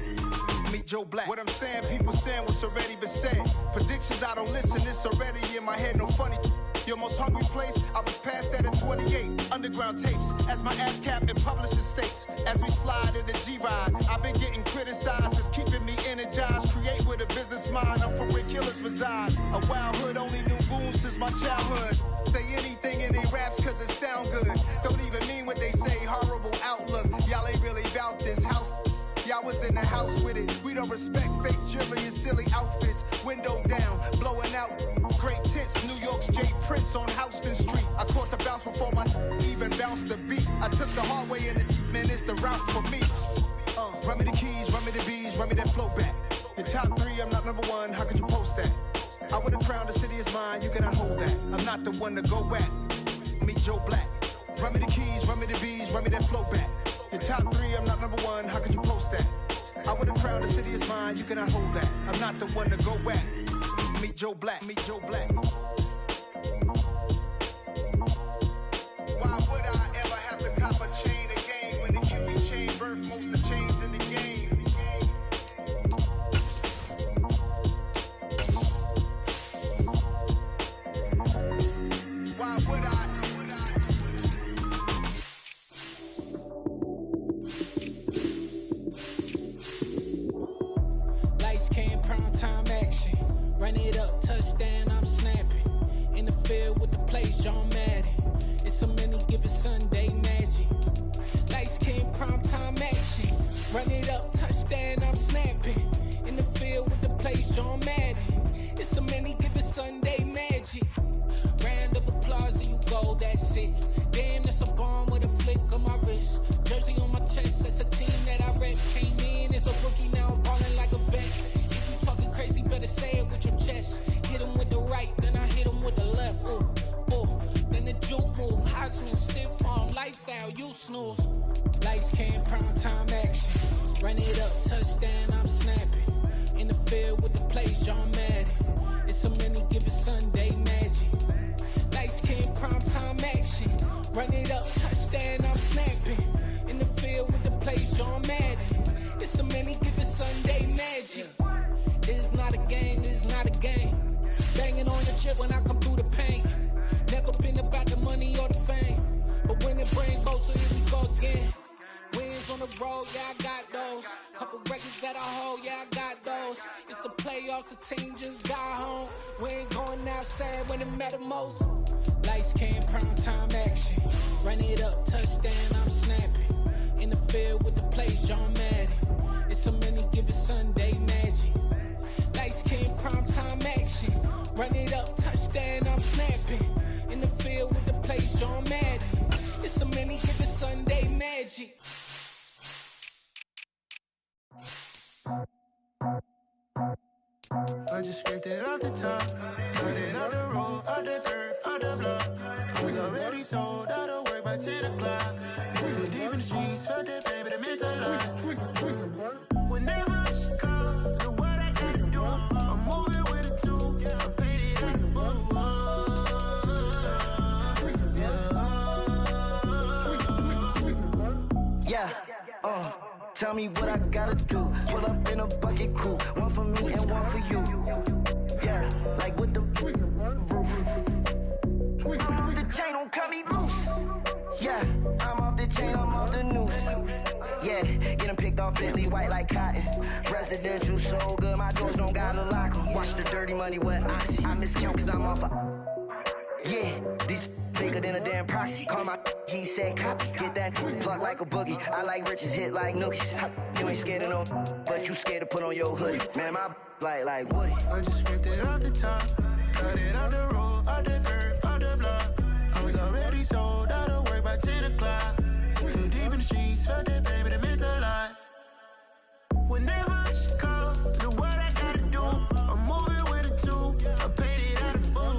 Meet Joe Black. What I'm saying, people saying what's already been said. Predictions, I don't listen, it's already in my head, no funny. Your most hungry place, I was past that at 28. Underground tapes, as my ass cap in publishing states. As we slide in the G-Ride, I've been getting criticized, it's keeping me energized. Create with a business mind, I'm from where killers reside. A wild hood, only knew goons since my childhood. Say anything in they raps cause it sound good. Don't even mean what they say, horrible outlook. Y'all ain't really about this house. Y'all was in the house with it. We don't respect fake jewelry and silly outfits. Window down, blowing out. Great tits, New York's J. Prince on Houston Street. I caught the bounce before my even bounced the beat. I took the hard way in it, man, it's the route for me. Run me the keys, run me the bees, run me that flow back. Your top 3, I'm not number 1, how could you post that? I would have crowned the city is mine, you cannot hold that. I'm not the one to go at. Meet Joe Black. Run me the keys, run me the bees, run me that flow back. Your top 3, I'm not number 1, how could you post that? I would have crowned the city is mine, you cannot hold that. I'm not the one to go back. Meet Joe Black, meet Joe Black. Why would I ever have to cop a chain again when the QB chain birthed most of chains in the game? Why would I? Lights came, prime time action. Run it up, touchdown, I'm snapping. In the field with the plays, John Madden. It's a many given Sunday magic. Lights came, prime time action. Run it up, touchdown, I'm snapping. In the field with the plays, John Madden. It's a many given Sunday magic. Round of applause and you go, that's it. Damn, that's a bomb with a flick on my wrist. Jersey on my chest, that's a team that I rep. Came in as a rookie, now I'm ballin' like a vet. If you talking crazy, better say it with your chest. Hit him with the right, then I hit him with the left. Ooh, ooh. Then the juke move, Heisman stiff arm, lights out, you snooze. Lights came, prime time action. Run it up, touchdown, I'm snapping. In the field with the plays, John Madden. It's a many given Sunday magic. Lights came, prime time action. Run it up, touchdown, I'm snapping. In the field with the plays, John Madden. It's a many given Sunday magic. It's not a game, it's not a game. Banging on your chip when I come through the paint. Never been about the money or the fame. But when it bring both, so here we go again. Wins on the road, yeah, I got those. Couple records that I hold, yeah, I got those. It's the playoffs, the team just got home. We ain't going outside when it matter most. Lights came, prime time action. Run it up, touchdown, I'm snapping. In the field with the plays, John Madden. It's a many given Sunday magic. Lights came, prime time action. Run it up, touchdown, I'm snapping. In the field with the plays, John Madden. It's a many given Sunday magic. I just scraped it off the top, cut it out the road, out the earth, out the block. I was already sold out of work by 10 o'clock. Too deep in the streets, felt that baby, the mental lie. Whenever she calls, know what I gotta do. I'm moving with a two, I paid it out the full. Yeah, tell me what I gotta do. Pull up in a bucket crew, one for me and one for you. Yeah, like with the roof. I'm off the chain, don't cut me loose. Yeah, I'm off the chain, I'm off the noose. Yeah, get them picked off Bentley, white like cotton. Residential so good, my doors don't gotta lock 'em. Watch the dirty money with Oxy. I miscount cause I'm off a... Yeah, these bigger than a damn proxy. Call my he said copy. Get that plug like a boogie. I like riches, hit like nookies. You ain't scared of no, but you scared to put on your hoodie. Man, my like Woody. I just scraped it off the top, cut it out the road, out the earth, out the block. I was already sold out of work by 10 o'clock. Too deep in the streets, felt that baby, the mental lie. Whenever she calls, know what I gotta do. I'm moving with a two, I paid it out of full.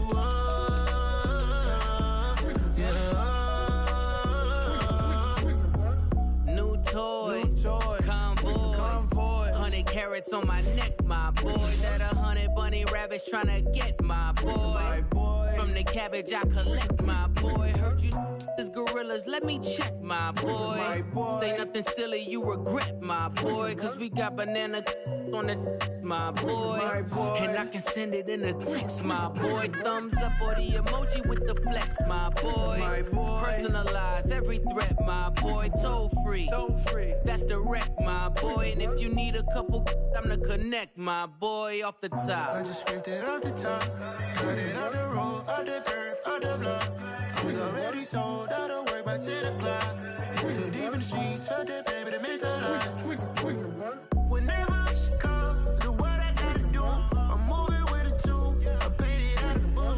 Convoy, 100 carats on my neck, my boy. That 100 bunny rabbits tryna get my boy. From the cabbage I collect, my boy. Heard you is gorillas, let me check, my boy. Say nothing silly, you regret, my boy. Cause we got banana on the my boy. And I can send it in a text, my boy. Thumbs up or the emoji with the flex, my boy. Personalize every threat, my boy. Toll free, that's direct, my boy. And if you need a couple, I'm the connect, my boy. Off the top, I just scraped it off the top, cut it out the road, out the earth, out the block. I was already sold out of work by 10 o'clock. Too deep in the streets, felt that baby, the mental lie. Whenever she calls, know what I gotta do. I'm moving with a two, I paid it out of full.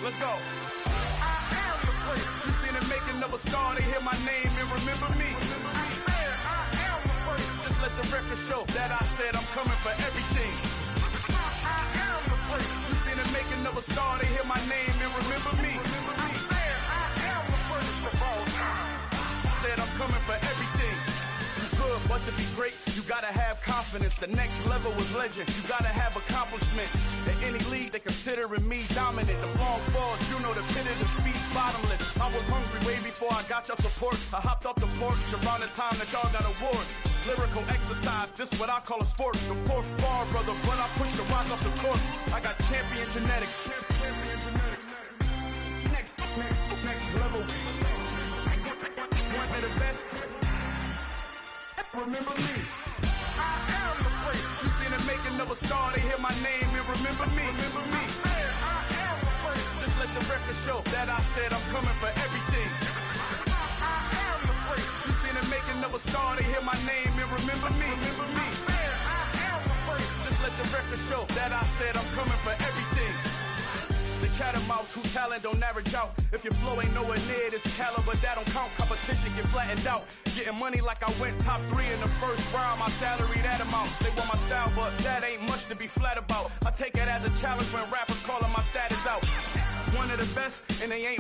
Let's go. You seen the making of a star, they hear my name and remember me. Just let the record show that I said I'm coming for everything. You seen the making of a star, they hear my name and remember me. Said I'm coming for everything. Good, but to be great, you gotta have confidence. The next level was legend. You gotta have accomplishments. In any league, they considering me dominant. The long falls, you know the pit of defeat, bottomless. I was hungry way before I got your support. I hopped off the porch around the time that y'all got awards. Lyrical exercise, this what I call a sport. The fourth bar, brother, when I push the rock off the court. I got champion genetics. Next level. One of the best. Remember me. I am the place. You seen the making of a star, they hear my name and remember me. Remember me. I am the place. Just let the record show that I said I'm coming for everything. I am the place. You seen the making of a star, they hear my name and remember me. Remember me. I am the place. Just let the record show that I said I'm coming for everything. The catamounts who talent don't average out. If your flow ain't nowhere near this caliber, that don't count. Competition get flattened out. Getting money like I went top 3 in the first round. My salary that amount. They want my style, but that ain't much to be flat about. I take it as a challenge when rappers calling my status out. One of the best, and they ain't